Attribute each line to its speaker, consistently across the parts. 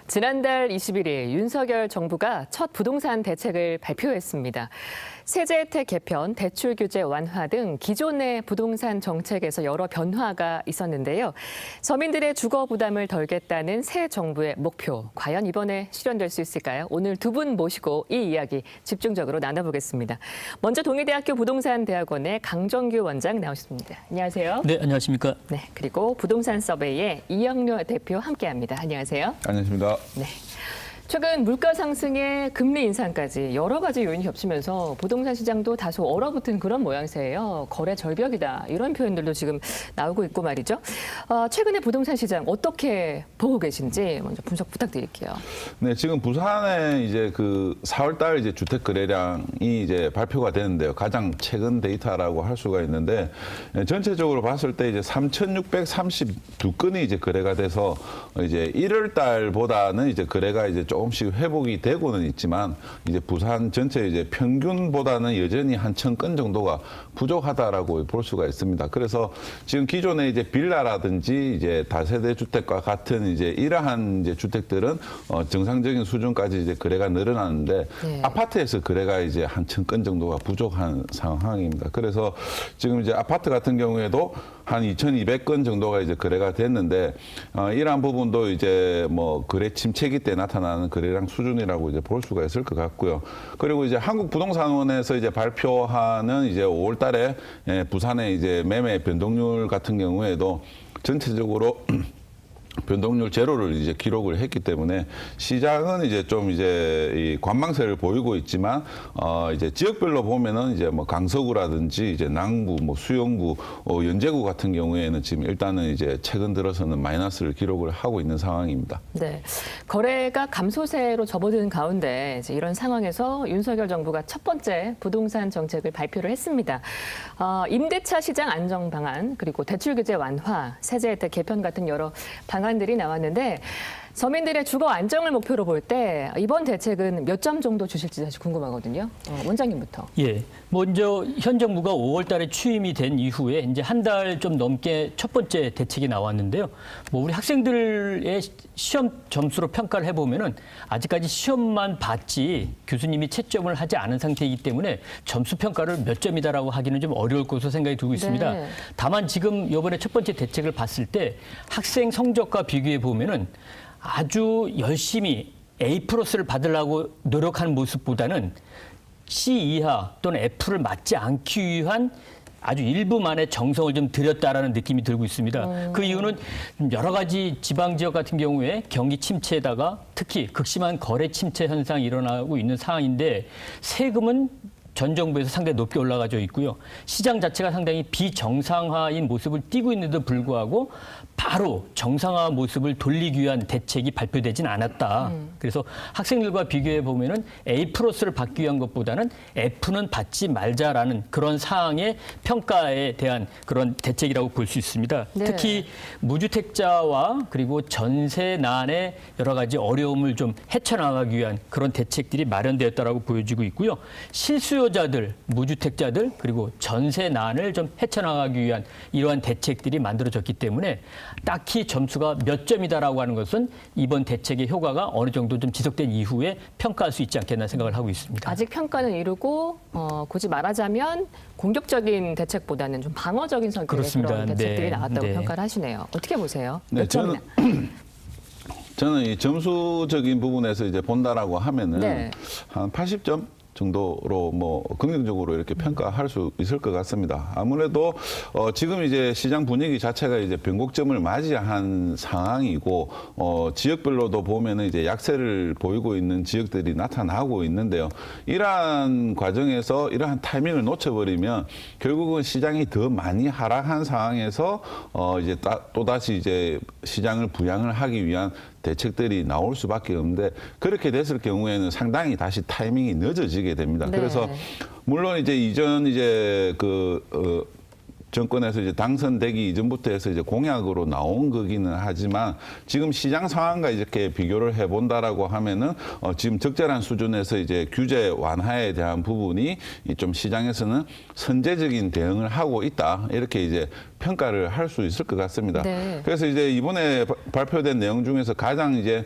Speaker 1: 지난달 21일 윤석열 정부가 첫 부동산 대책을 발표했습니다. 세제 혜택 개편, 대출 규제 완화 등 기존의 부동산 정책에서 여러 변화가 있었는데요. 서민들의 주거 부담을 덜겠다는 새 정부의 목표, 과연 이번에 실현될 수 있을까요? 오늘 두 분 모시고 이 이야기 집중적으로 나눠보겠습니다. 먼저 동의대학교 부동산대학원의 강정규 원장 나오셨습니다. 안녕하세요.
Speaker 2: 네, 안녕하십니까.
Speaker 1: 네, 그리고 부동산 서베이의 이영료 대표 함께합니다. 안녕하세요.
Speaker 3: 안녕하십니까.
Speaker 1: 네. 최근 물가 상승에 금리 인상까지 여러 가지 요인이 겹치면서 부동산 시장도 다소 얼어붙은 그런 모양새예요. 거래 절벽이다. 이런 표현들도 지금 나오고 있고 말이죠. 최근에 부동산 시장 어떻게 보고 계신지 먼저 분석 부탁드릴게요.
Speaker 3: 네, 지금 부산에 이제 그 4월달 이제 주택 거래량이 이제 발표가 되는데요. 가장 최근 데이터라고 할 수가 있는데 전체적으로 봤을 때 이제 3,632건이 이제 거래가 돼서 이제 1월달보다는 이제 거래가 이제 조금씩 회복이 되고는 있지만 이제 부산 전체 이제 평균보다는 여전히 한 1,000건 정도가 부족하다라고 볼 수가 있습니다. 그래서 지금 기존의 이제 빌라라든지 이제 다세대 주택과 같은 이제 이러한 이제 주택들은 정상적인 수준까지 이제 거래가 늘어나는데
Speaker 1: 네.
Speaker 3: 아파트에서 거래가 이제 한 1,000건 정도가 부족한 상황입니다. 그래서 지금 이제 아파트 같은 경우에도 한 2,200건 정도가 이제 거래가 됐는데 이러한 부분도 이제 뭐 거래 침체기 때 나타나는 거래량 수준이라고 이제 볼 수가 있을 것 같고요. 그리고 이제 한국부동산원에서 이제 발표하는 이제 5월달에 부산의 이제 매매 변동률 같은 경우에도 전체적으로 변동률 제로를 이제 기록을 했기 때문에 시장은 이제 좀 이제 이 관망세를 보이고 있지만 이제 지역별로 보면은 이제 뭐 강서구라든지 이제 남구, 뭐 수영구, 연제구 같은 경우에는 지금 일단은 이제 최근 들어서는 마이너스를 기록을 하고 있는 상황입니다.
Speaker 1: 네, 거래가 감소세로 접어드는 가운데 이제 이런 상황에서 윤석열 정부가 첫 번째 부동산 정책을 발표를 했습니다. 임대차 시장 안정 방안, 그리고 대출 규제 완화, 세제 혜택 개편 같은 여러 방안들이 나왔는데 서민들의 주거 안정을 목표로 볼 때 이번 대책은 몇 점 정도 주실지 사실 궁금하거든요. 원장님부터.
Speaker 2: 예, 먼저 현 정부가 5월 달에 취임이 된 이후에 이제 한 달 좀 넘게 첫 번째 대책이 나왔는데요. 뭐 우리 학생들의 시험 점수로 평가를 해보면은 아직까지 시험만 봤지 교수님이 채점을 하지 않은 상태이기 때문에 점수 평가를 몇 점이다라고 하기는 좀 어려울 것으로 생각이 들고 있습니다.
Speaker 1: 네.
Speaker 2: 다만 지금 이번에 첫 번째 대책을 봤을 때 학생 성적과 비교해 보면은 아주 열심히 A+를 받으려고 노력하는 모습보다는 C 이하 또는 F를 맞지 않기 위한 아주 일부만의 정성을 좀 들였다라는 느낌이 들고 있습니다. 그 이유는 여러 가지 지방 지역 같은 경우에 경기 침체에다가 특히 극심한 거래 침체 현상이 일어나고 있는 상황인데 세금은 전 정부에서 상당히 높게 올라가져 있고요. 시장 자체가 상당히 비정상화인 모습을 띠고 있는데도 불구하고 바로 정상화 모습을 돌리기 위한 대책이 발표되진 않았다. 그래서 학생들과 비교해 보면은 A+를 받기 위한 것보다는 F는 받지 말자라는 그런 사항의 평가에 대한 그런 대책이라고 볼 수 있습니다.
Speaker 1: 네.
Speaker 2: 특히 무주택자와 그리고 전세난의 여러 가지 어려움을 좀 헤쳐나가기 위한 그런 대책들이 마련되었다라고 보여지고 있고요. 실수요자들, 무주택자들 그리고 전세난을 좀 헤쳐나가기 위한 이러한 대책들이 만들어졌기 때문에 딱히 점수가 몇 점이다라고 하는 것은 이번 대책의 효과가 어느 정도 좀 지속된 이후에 평가할 수 있지 않겠나 생각을 하고 있습니다.
Speaker 1: 아직 평가는 이루고 굳이 말하자면 공격적인 대책보다는 좀 방어적인 성격의
Speaker 2: 그렇습니다.
Speaker 1: 그런 대책들이
Speaker 2: 네.
Speaker 1: 나왔다고
Speaker 2: 네.
Speaker 1: 평가를 하시네요. 어떻게 보세요?
Speaker 3: 네,
Speaker 1: 몇 점이나?
Speaker 3: 저는 이 점수적인 부분에서 이제 본다라고 하면은
Speaker 1: 네.
Speaker 3: 한 80점 정도로 뭐 긍정적으로 이렇게 평가할 수 있을 것 같습니다. 아무래도 지금 이제 시장 분위기 자체가 이제 변곡점을 맞이한 상황이고 지역별로도 보면은 이제 약세를 보이고 있는 지역들이 나타나고 있는데요. 이러한 과정에서 이러한 타이밍을 놓쳐버리면 결국은 시장이 더 많이 하락한 상황에서 이제 또 다시 이제 시장을 부양을 하기 위한 대책들이 나올 수밖에 없는데 그렇게 됐을 경우에는 상당히 다시 타이밍이 늦어지게 됩니다.
Speaker 1: 네.
Speaker 3: 그래서 물론 이제 이전 이제 정권에서 이제 당선되기 이전부터 해서 이제 공약으로 나온 거기는 하지만 지금 시장 상황과 이렇게 비교를 해본다라고 하면은 지금 적절한 수준에서 이제 규제 완화에 대한 부분이 좀 시장에서는 선제적인 대응을 하고 있다 이렇게 이제 평가를 할 수 있을 것 같습니다.
Speaker 1: 네.
Speaker 3: 그래서 이제 이번에 발표된 내용 중에서 가장 이제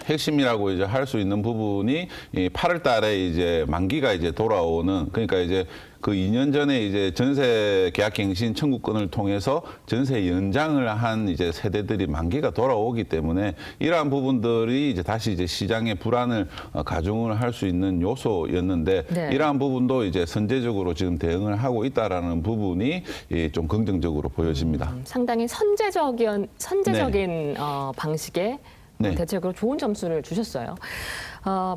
Speaker 3: 핵심이라고 이제 할 수 있는 부분이 이 8월 달에 이제 만기가 이제 돌아오는, 그러니까 이제 그 2년 전에 이제 전세 계약갱신 청구권을 통해서 전세 연장을 한 이제 세대들이 만기가 돌아오기 때문에 이러한 부분들이 이제 다시 이제 시장의 불안을 가중을 할 수 있는 요소였는데,
Speaker 1: 네.
Speaker 3: 이러한 부분도 이제 선제적으로 지금 대응을 하고 있다라는 부분이 좀 긍정적으로 보여집니다.
Speaker 1: 상당히 선제적인 방식의
Speaker 3: 네.
Speaker 1: 대책으로 좋은 점수를 주셨어요.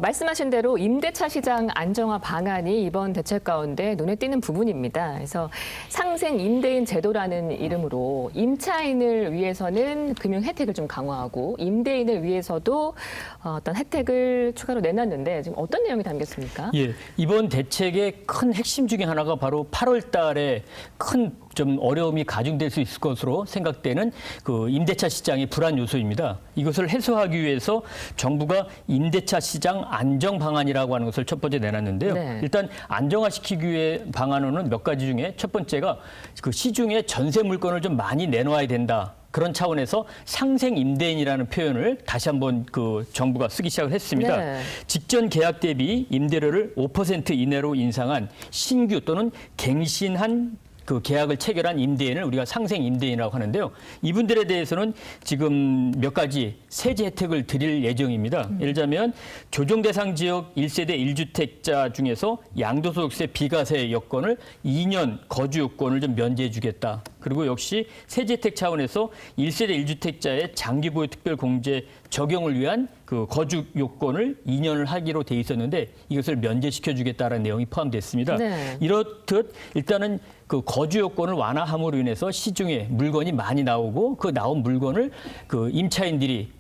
Speaker 1: 말씀하신 대로 임대차 시장 안정화 방안이 이번 대책 가운데 눈에 띄는 부분입니다. 그래서 상생 임대인 제도라는 이름으로 임차인을 위해서는 금융 혜택을 좀 강화하고 임대인을 위해서도 어떤 혜택을 추가로 내놨는데 지금 어떤 내용이 담겼습니까?
Speaker 2: 예, 이번 대책의 큰 핵심 중에 하나가 바로 8월 달에 큰 좀 어려움이 가중될 수 있을 것으로 생각되는 그 임대차 시장의 불안 요소입니다. 이것을 해소하기 위해서 정부가 임대차 시장 안정 방안이라고 하는 것을 첫 번째 내놨는데요.
Speaker 1: 네.
Speaker 2: 일단 안정화시키기 위해 방안으로는 몇 가지 중에 첫 번째가 그 시중에 전세 물건을 좀 많이 내놓아야 된다. 그런 차원에서 상생 임대인이라는 표현을 다시 한번 그 정부가 쓰기 시작을 했습니다.
Speaker 1: 네.
Speaker 2: 직전 계약 대비 임대료를 5% 이내로 인상한 신규 또는 갱신한 그 계약을 체결한 임대인을 우리가 상생 임대인이라고 하는데요. 이분들에 대해서는 지금 몇 가지 세제 혜택을 드릴 예정입니다. 예를 들자면 조정 대상 지역 1세대 1주택자 중에서 양도소득세 비과세 여건을 2년 거주 요건을 좀 면제해 주겠다. 그리고 역시 세제 혜택 차원에서 1세대 1주택자의 장기 보유 특별 공제 적용을 위한 그 거주 요건을 2년을 하기로 돼 있었는데 이것을 면제시켜 주겠다라는 내용이 포함됐습니다.
Speaker 1: 네.
Speaker 2: 이렇듯 일단은 그 거주 요건을 완화함으로 인해서 시중에 물건이 많이 나오고 그 나온 물건을 그 임차인들이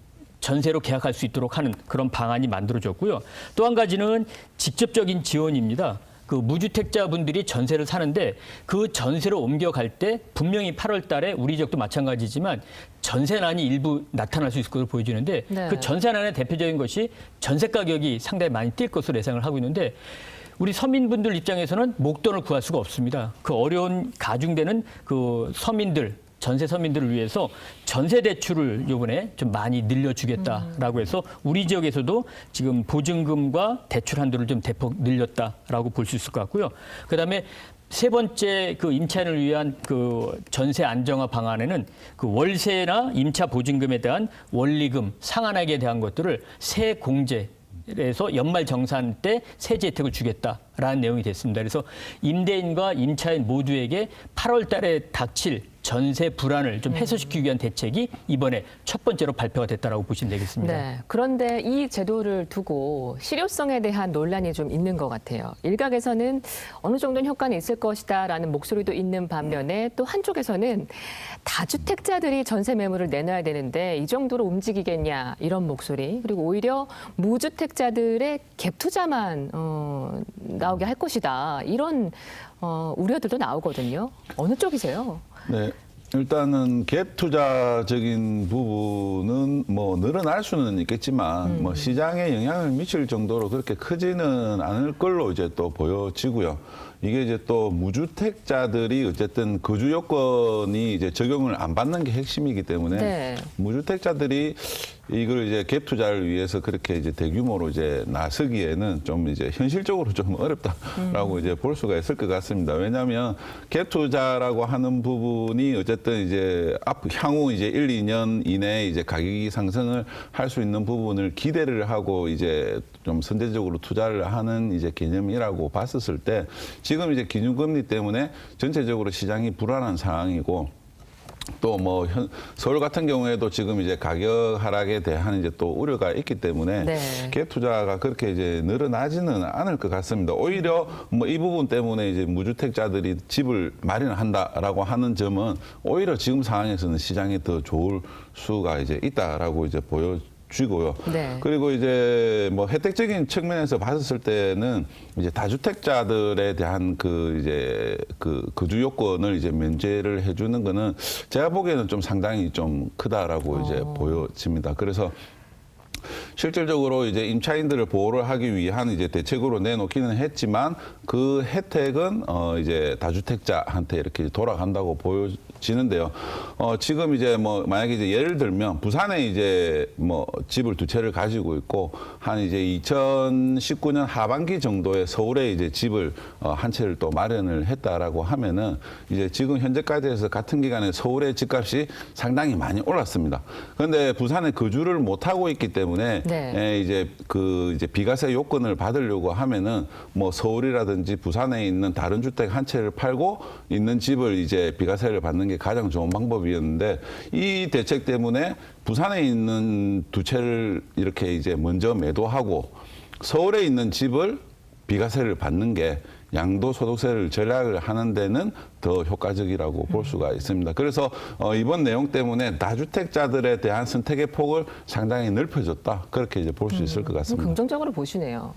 Speaker 2: 전세로 계약할 수 있도록 하는 그런 방안이 만들어졌고요. 또 한 가지는 직접적인 지원입니다. 그 무주택자분들이 전세를 사는데 그 전세로 옮겨갈 때 분명히 8월 달에 우리 지역도 마찬가지지만 전세난이 일부 나타날 수 있을 것으로 보여지는데
Speaker 1: 네.
Speaker 2: 그 전세난의 대표적인 것이 전세 가격이 상당히 많이 뛸 것으로 예상을 하고 있는데 우리 서민분들 입장에서는 목돈을 구할 수가 없습니다. 그 어려운 가중되는 그 서민들, 전세 서민들을 위해서 전세 대출을 이번에 좀 많이 늘려주겠다라고 해서 우리 지역에서도 지금 보증금과 대출 한도를 좀 대폭 늘렸다라고 볼 수 있을 것 같고요. 그다음에 세 번째 그 임차인을 위한 그 전세 안정화 방안에는 그 월세나 임차 보증금에 대한 원리금 상환액에 대한 것들을 세 공제 에서 연말 정산 때 세제 혜택을 주겠다라는 내용이 됐습니다. 그래서 임대인과 임차인 모두에게 8월 달에 닥칠 전세 불안을 좀 해소시키기 위한 대책이 이번에 첫 번째로 발표가 됐다라고 보시면 되겠습니다.
Speaker 1: 네. 그런데 이 제도를 두고 실효성에 대한 논란이 좀 있는 것 같아요. 일각에서는 어느 정도는 효과는 있을 것이다라는 목소리도 있는 반면에 또 한쪽에서는 다주택자들이 전세 매물을 내놔야 되는데 이 정도로 움직이겠냐 이런 목소리, 그리고 오히려 무주택자들의 갭 투자만 나오게 할 것이다 이런 우려들도 나오거든요. 어느 쪽이세요?
Speaker 3: 네. 일단은 갭 투자적인 부분은 뭐 늘어날 수는 있겠지만 뭐 시장에 영향을 미칠 정도로 그렇게 크지는 않을 걸로 이제 또 보여지고요. 이게 이제 또 무주택자들이 어쨌든 거주 요건이 이제 적용을 안 받는 게 핵심이기 때문에
Speaker 1: 네.
Speaker 3: 무주택자들이 이걸 이제 갭 투자를 위해서 그렇게 이제 대규모로 이제 나서기에는 좀 이제 현실적으로 좀 어렵다라고 이제 볼 수가 있을 것 같습니다. 왜냐하면 갭 투자라고 하는 부분이 어쨌든 이제 향후 이제 1, 2년 이내에 이제 가격이 상승을 할 수 있는 부분을 기대를 하고 이제 좀 선제적으로 투자를 하는 이제 개념이라고 봤었을 때 지금 이제 기준금리 때문에 전체적으로 시장이 불안한 상황이고 또 뭐 서울 같은 경우에도 지금 이제 가격 하락에 대한 이제 또 우려가 있기 때문에
Speaker 1: 네.
Speaker 3: 갭 투자가 그렇게 이제 늘어나지는 않을 것 같습니다. 오히려 뭐 이 부분 때문에 이제 무주택자들이 집을 마련한다라고 하는 점은 오히려 지금 상황에서는 시장이 더 좋을 수가 이제 있다라고 이제 보여지고요.
Speaker 1: 네.
Speaker 3: 그리고 이제 뭐 혜택적인 측면에서 봤을 때는 이제 다주택자들에 대한 그 이제 그 거주 요건을 이제 면제를 해주는 거는 제가 보기에는 좀 상당히 좀 크다라고 이제 보여집니다. 그래서 실질적으로 이제 임차인들을 보호를 하기 위한 이제 대책으로 내놓기는 했지만 그 혜택은 이제 다주택자한테 이렇게 돌아간다고 지는데요. 지금 이제 뭐 만약에 이제 예를 들면 부산에 이제 뭐 집을 2채를 가지고 있고 한 이제 2019년 하반기 정도에 서울에 이제 집을 한 채를 또 마련을 했다라고 하면은 이제 지금 현재까지 해서 같은 기간에 서울의 집값이 상당히 많이 올랐습니다. 그런데 부산에 거주를 못 하고 있기 때문에
Speaker 1: 네.
Speaker 3: 이제 이제 비과세 요건을 받으려고 하면은 뭐 서울이라든지 부산에 있는 다른 주택 한 채를 팔고 있는 집을 이제 비과세를 받는 게 가장 좋은 방법이었는데 이 대책 때문에 부산에 있는 2채를 이렇게 이제 먼저 매도하고 서울에 있는 집을 비과세를 받는 게 양도소득세를 절약을 하는 데는 더 효과적이라고 볼 수가 있습니다. 그래서 이번 내용 때문에 다주택자들에 대한 선택의 폭을 상당히 넓혀졌다. 그렇게 이제 볼 수 있을 것 같습니다.
Speaker 1: 긍정적으로 보시네요.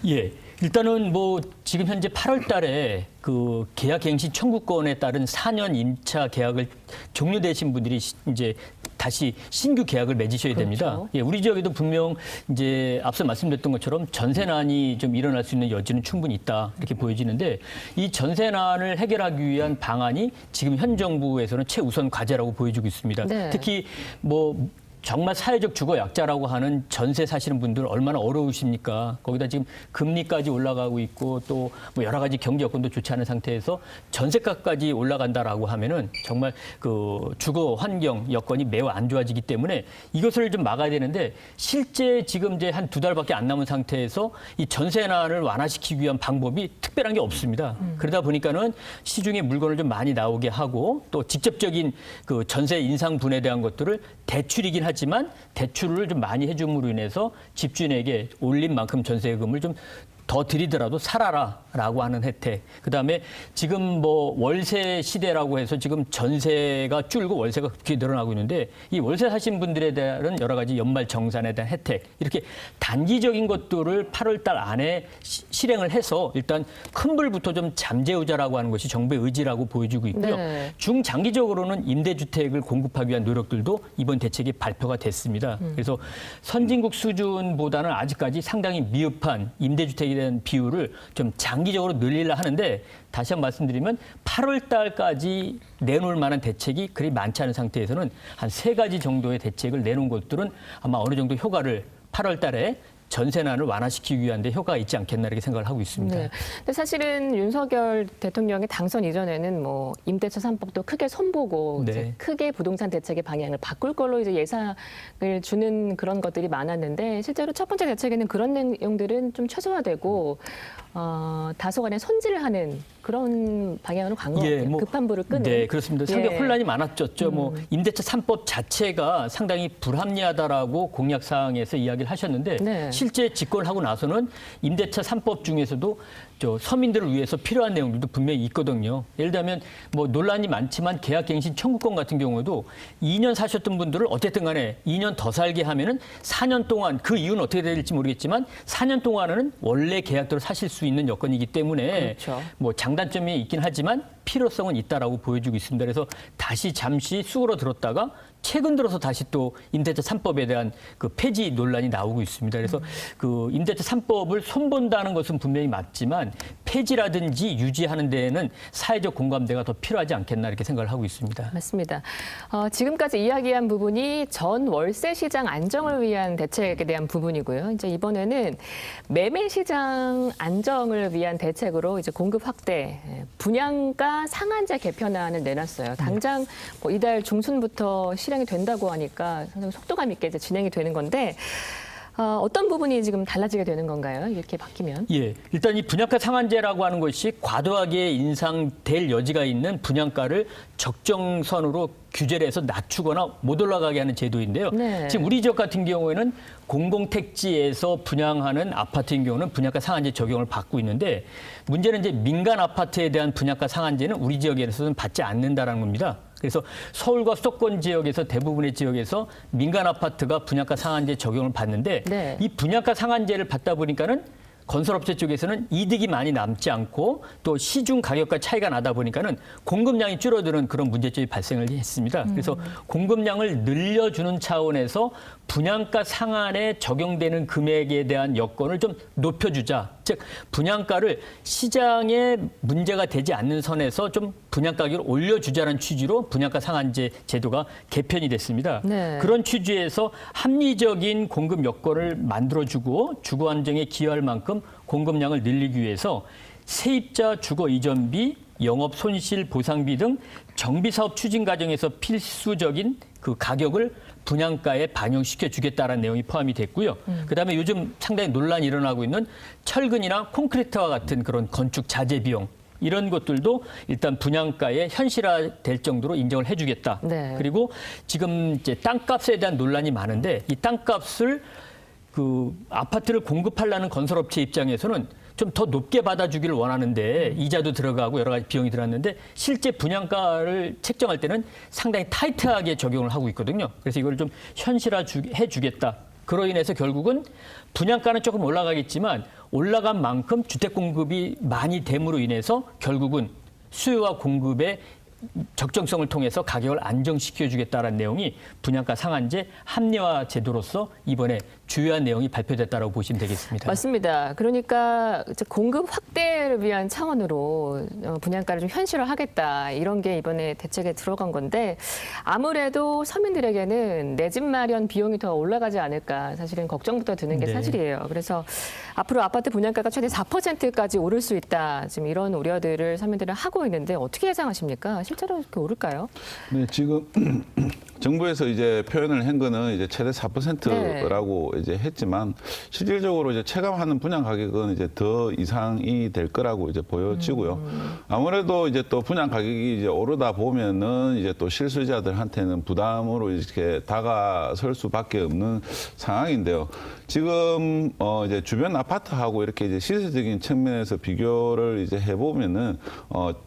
Speaker 2: 예. 일단은 뭐 지금 현재 8월 달에 그 계약갱신 청구권에 따른 4년 임차 계약을 종료되신 분들이 이제 다시 신규 계약을 맺으셔야 됩니다.
Speaker 1: 그렇죠.
Speaker 2: 예, 우리 지역에도 분명 이제 앞서 말씀드렸던 것처럼 전세난이 좀 일어날 수 있는 여지는 충분히 있다 이렇게 보여지는데 이 전세난을 해결하기 위한 방안이 지금 현 정부에서는 최우선 과제라고 보여지고 있습니다.
Speaker 1: 네.
Speaker 2: 특히 뭐 정말 사회적 주거 약자라고 하는 전세 사시는 분들 얼마나 어려우십니까? 거기다 지금 금리까지 올라가고 있고 또 뭐 여러 가지 경제 여건도 좋지 않은 상태에서 전세가까지 올라간다라고 하면은 정말 그 주거 환경 여건이 매우 안 좋아지기 때문에 이것을 좀 막아야 되는데 실제 지금 이제 한 2달밖에 안 남은 상태에서 이 전세난을 완화시키기 위한 방법이 특별한 게 없습니다. 그러다 보니까는 시중에 물건을 좀 많이 나오게 하고 또 직접적인 그 전세 인상분에 대한 것들을 대출이긴 하지만 대출을 좀 많이 해줌으로 인해서 집주인에게 올린 만큼 전세금을 좀 더 드리더라도 살아라라고 하는 혜택. 그다음에 지금 뭐 월세 시대라고 해서 지금 전세가 줄고 월세가 급격히 늘어나고 있는데 이 월세 사신 분들에 대한 여러 가지 연말 정산에 대한 혜택 이렇게 단기적인 것들을 8월 달 안에 실행을 해서 일단 큰 불부터 좀 잠재우자라고 하는 것이 정부의 의지라고 보여지고 있고요.
Speaker 1: 네.
Speaker 2: 중장기적으로는 임대주택을 공급하기 위한 노력들도 이번 대책이 발표가 됐습니다. 그래서 선진국 수준보다는 아직까지 상당히 미흡한 임대주택에 대한 비율을 좀 장기적으로 늘리려 하는데 다시 한번 말씀드리면 8월 달까지 내놓을 만한 대책이 그리 많지 않은 상태에서는 한 3가지 정도의 대책을 내놓은 것들은 아마 어느 정도 효과를 8월 달에 전세난을 완화시키기 위한 데 효과가 있지 않겠나 이렇게 생각을 하고 있습니다.
Speaker 1: 네. 근데 사실은 윤석열 대통령의 당선 이전에는 뭐 임대차 3법도 크게 손보고
Speaker 2: 네.
Speaker 1: 이제 크게 부동산 대책의 방향을 바꿀 걸로 이제 예상을 주는 그런 것들이 많았는데 실제로 첫 번째 대책에는 그런 내용들은 좀 최소화되고 다소간의 손질하는 그런 방향으로 간 것 같아요. 급한 불을 끄는.
Speaker 2: 네, 그렇습니다. 상당히
Speaker 1: 예.
Speaker 2: 혼란이 많았죠. 뭐 임대차 3법 자체가 상당히 불합리하다라고 공약 사항에서 이야기를 하셨는데
Speaker 1: 네.
Speaker 2: 실제 집권하고 나서는 임대차 3법 중에서도 서민들을 위해서 필요한 내용들도 분명히 있거든요. 예를 들면 뭐 논란이 많지만 계약갱신 청구권 같은 경우도 2년 사셨던 분들을 어쨌든 간에 2년 더 살게 하면은 4년 동안 그 이유는 어떻게 될지 모르겠지만 4년 동안은 원래 계약대로 사실 수 있는 여건이기 때문에
Speaker 1: 그렇죠.
Speaker 2: 뭐 장단점이 있긴 하지만 필요성은 있다라고 보여지고 있습니다. 그래서 다시 잠시 수그러들었다가 최근 들어서 다시 또 임대차 3법에 대한 그 폐지 논란이 나오고 있습니다. 그래서 그 임대차 3법을 손본다는 것은 분명히 맞지만 폐지라든지 유지하는 데에는 사회적 공감대가 더 필요하지 않겠나 이렇게 생각을 하고 있습니다.
Speaker 1: 맞습니다. 지금까지 이야기한 부분이 전 월세 시장 안정을 위한 대책에 대한 부분이고요. 이제 이번에는 매매 시장 안정을 위한 대책으로 이제 공급 확대, 분양가 상한제 개편안을 내놨어요. 당장 뭐 이달 중순부터 실행이 된다고 하니까 상당히 속도감 있게 이제 진행이 되는 건데 어떤 부분이 지금 달라지게 되는 건가요? 이렇게 바뀌면?
Speaker 2: 예, 일단 이 분양가 상한제라고 하는 것이 과도하게 인상될 여지가 있는 분양가를 적정선으로 규제를 해서 낮추거나 못 올라가게 하는 제도인데요.
Speaker 1: 네.
Speaker 2: 지금 우리 지역 같은 경우에는 공공택지에서 분양하는 아파트인 경우는 분양가 상한제 적용을 받고 있는데 문제는 이제 민간 아파트에 대한 분양가 상한제는 우리 지역에서는 받지 않는다라는 겁니다. 그래서 서울과 수도권 지역에서 대부분의 지역에서 민간 아파트가 분양가 상한제 적용을 받는데
Speaker 1: 네.
Speaker 2: 이 분양가 상한제를 받다 보니까는 건설업체 쪽에서는 이득이 많이 남지 않고 또 시중 가격과 차이가 나다 보니까는 공급량이 줄어드는 그런 문제점이 발생을 했습니다. 그래서 공급량을 늘려주는 차원에서 분양가 상한에 적용되는 금액에 대한 여건을 좀 높여주자. 즉 분양가를 시장에 문제가 되지 않는 선에서 좀 분양가격을 올려주자는 취지로 분양가 상한제 제도가 개편이 됐습니다.
Speaker 1: 네.
Speaker 2: 그런 취지에서 합리적인 공급 여건을 만들어주고 주거 안정에 기여할 만큼 공급량을 늘리기 위해서 세입자 주거 이전비, 영업 손실 보상비 등 정비 사업 추진 과정에서 필수적인 그 가격을 분양가에 반영시켜 주겠다라는 내용이 포함이 됐고요. 그다음에 요즘 상당히 논란이 일어나고 있는 철근이나 콘크리트와 같은 그런 건축 자재 비용 이런 것들도 일단 분양가에 현실화될 정도로 인정을 해주겠다.
Speaker 1: 네.
Speaker 2: 그리고 지금 이제 땅값에 대한 논란이 많은데 이 땅값을 그 아파트를 공급하려는 건설업체 입장에서는 좀 더 높게 받아주기를 원하는데 이자도 들어가고 여러 가지 비용이 들어갔는데 실제 분양가를 책정할 때는 상당히 타이트하게 적용을 하고 있거든요. 그래서 이걸 좀 현실화해 주겠다. 그로 인해서 결국은 분양가는 조금 올라가겠지만 올라간 만큼 주택 공급이 많이 됨으로 인해서 결국은 수요와 공급의 적정성을 통해서 가격을 안정시켜주겠다는 내용이 분양가 상한제 합리화 제도로서 이번에 주요한 내용이 발표됐다고 보시면 되겠습니다.
Speaker 1: 맞습니다. 그러니까 이제 공급 확대를 위한 차원으로 분양가를 좀 현실화하겠다 이런 게 이번에 대책에 들어간 건데 아무래도 서민들에게는 내 집 마련 비용이 더 올라가지 않을까 사실은 걱정부터 드는 게
Speaker 2: 네.
Speaker 1: 사실이에요. 그래서 앞으로 아파트 분양가가 최대 4%까지 오를 수 있다. 지금 이런 우려들을 서민들은 하고 있는데 어떻게 예상하십니까? 실제로 이렇게 오를까요?
Speaker 3: 네, 지금 정부에서 이제 표현을 한 거는 이제 최대 4%라고 이제 했지만 실질적으로 이제 체감하는 분양 가격은 이제 더 이상이 될 거라고 이제 보여지고요. 아무래도 이제 또 분양 가격이 이제 오르다 보면은 이제 또 실수요자들한테는 부담으로 이렇게 다가설 수밖에 없는 상황인데요. 지금 이제 주변 아파트하고 이렇게 이제 시세적인 측면에서 비교를 이제 해보면은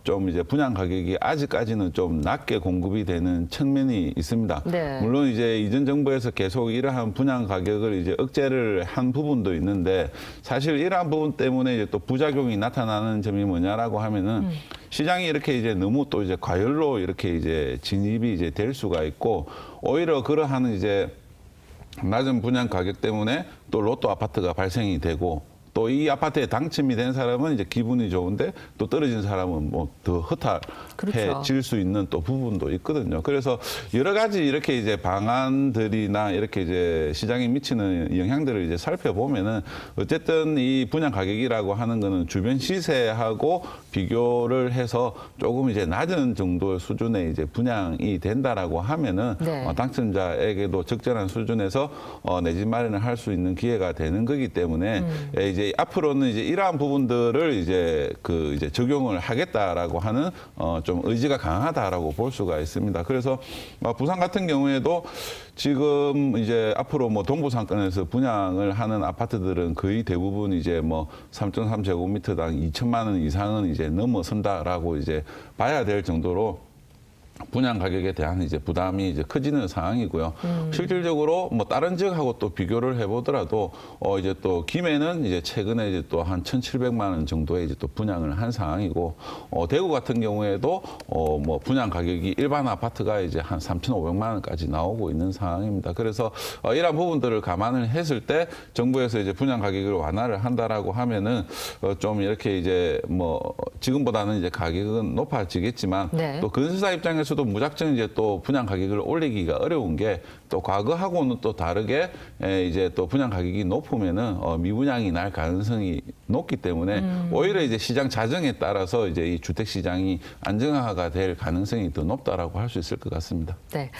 Speaker 3: 좀 이제 분양 가격이 아직까지는 좀 낮게 공급이 되는 측면이 있습니다.
Speaker 1: 네.
Speaker 3: 물론 이제 이전 정부에서 계속 이러한 분양 가격을 이제 억제를 한 부분도 있는데 사실 이러한 부분 때문에 이제 또 부작용이 나타나는 점이 뭐냐라고 하면은 시장이 이렇게 이제 너무 또 이제 과열로 이렇게 이제 진입이 이제 될 수가 있고 오히려 그러한 이제 낮은 분양 가격 때문에 또 로또 아파트가 발생이 되고 또 이 아파트에 당첨이 된 사람은 이제 기분이 좋은데 또 떨어진 사람은 뭐 더 허탈해질 수 있는 또 부분도 있거든요. 그래서 여러 가지 이렇게 이제 방안들이나 이렇게 이제 시장에 미치는 영향들을 이제 살펴보면은 어쨌든 이 분양 가격이라고 하는 거는 주변 시세하고 비교를 해서 조금 이제 낮은 정도 수준의 이제 분양이 된다라고 하면은
Speaker 1: 네.
Speaker 3: 당첨자에게도 적절한 수준에서 내 집 마련을 할 수 있는 기회가 되는 거기 때문에 이제 앞으로는 이제 이러한 부분들을 이제 이제 적용을 하겠다라고 하는 좀 의지가 강하다라고 볼 수가 있습니다. 그래서 부산 같은 경우에도 지금 이제 앞으로 뭐 동부상권에서 분양을 하는 아파트들은 거의 대부분 이제 뭐 3.3제곱미터당 2천만 원 이상은 이제 넘어선다라고 이제 봐야 될 정도로 분양 가격에 대한 이제 부담이 이제 커지는 상황이고요. 실질적으로 뭐 다른 지역하고 또 비교를 해보더라도 이제 또 김해는 이제 최근에 이제 또 한 1,700만 원 정도의 이제 또 분양을 한 상황이고 대구 같은 경우에도 뭐 분양 가격이 일반 아파트가 이제 한 3,500만 원까지 나오고 있는 상황입니다. 그래서 이러한 부분들을 감안을 했을 때 정부에서 이제 분양 가격을 완화를 한다라고 하면은 좀 이렇게 이제 뭐 지금보다는 이제 가격은 높아지겠지만
Speaker 1: 네.
Speaker 3: 또 건설사 입장에서도 무작정 이제 또 분양 가격을 올리기가 어려운 게 또 과거하고는 또 다르게 이제 또 분양 가격이 높으면은 미분양이 날 가능성이 높기 때문에 오히려 이제 시장 자정에 따라서 이제 이 주택 시장이 안정화가 될 가능성이 더 높다라고 할 수 있을 것 같습니다.
Speaker 1: 네,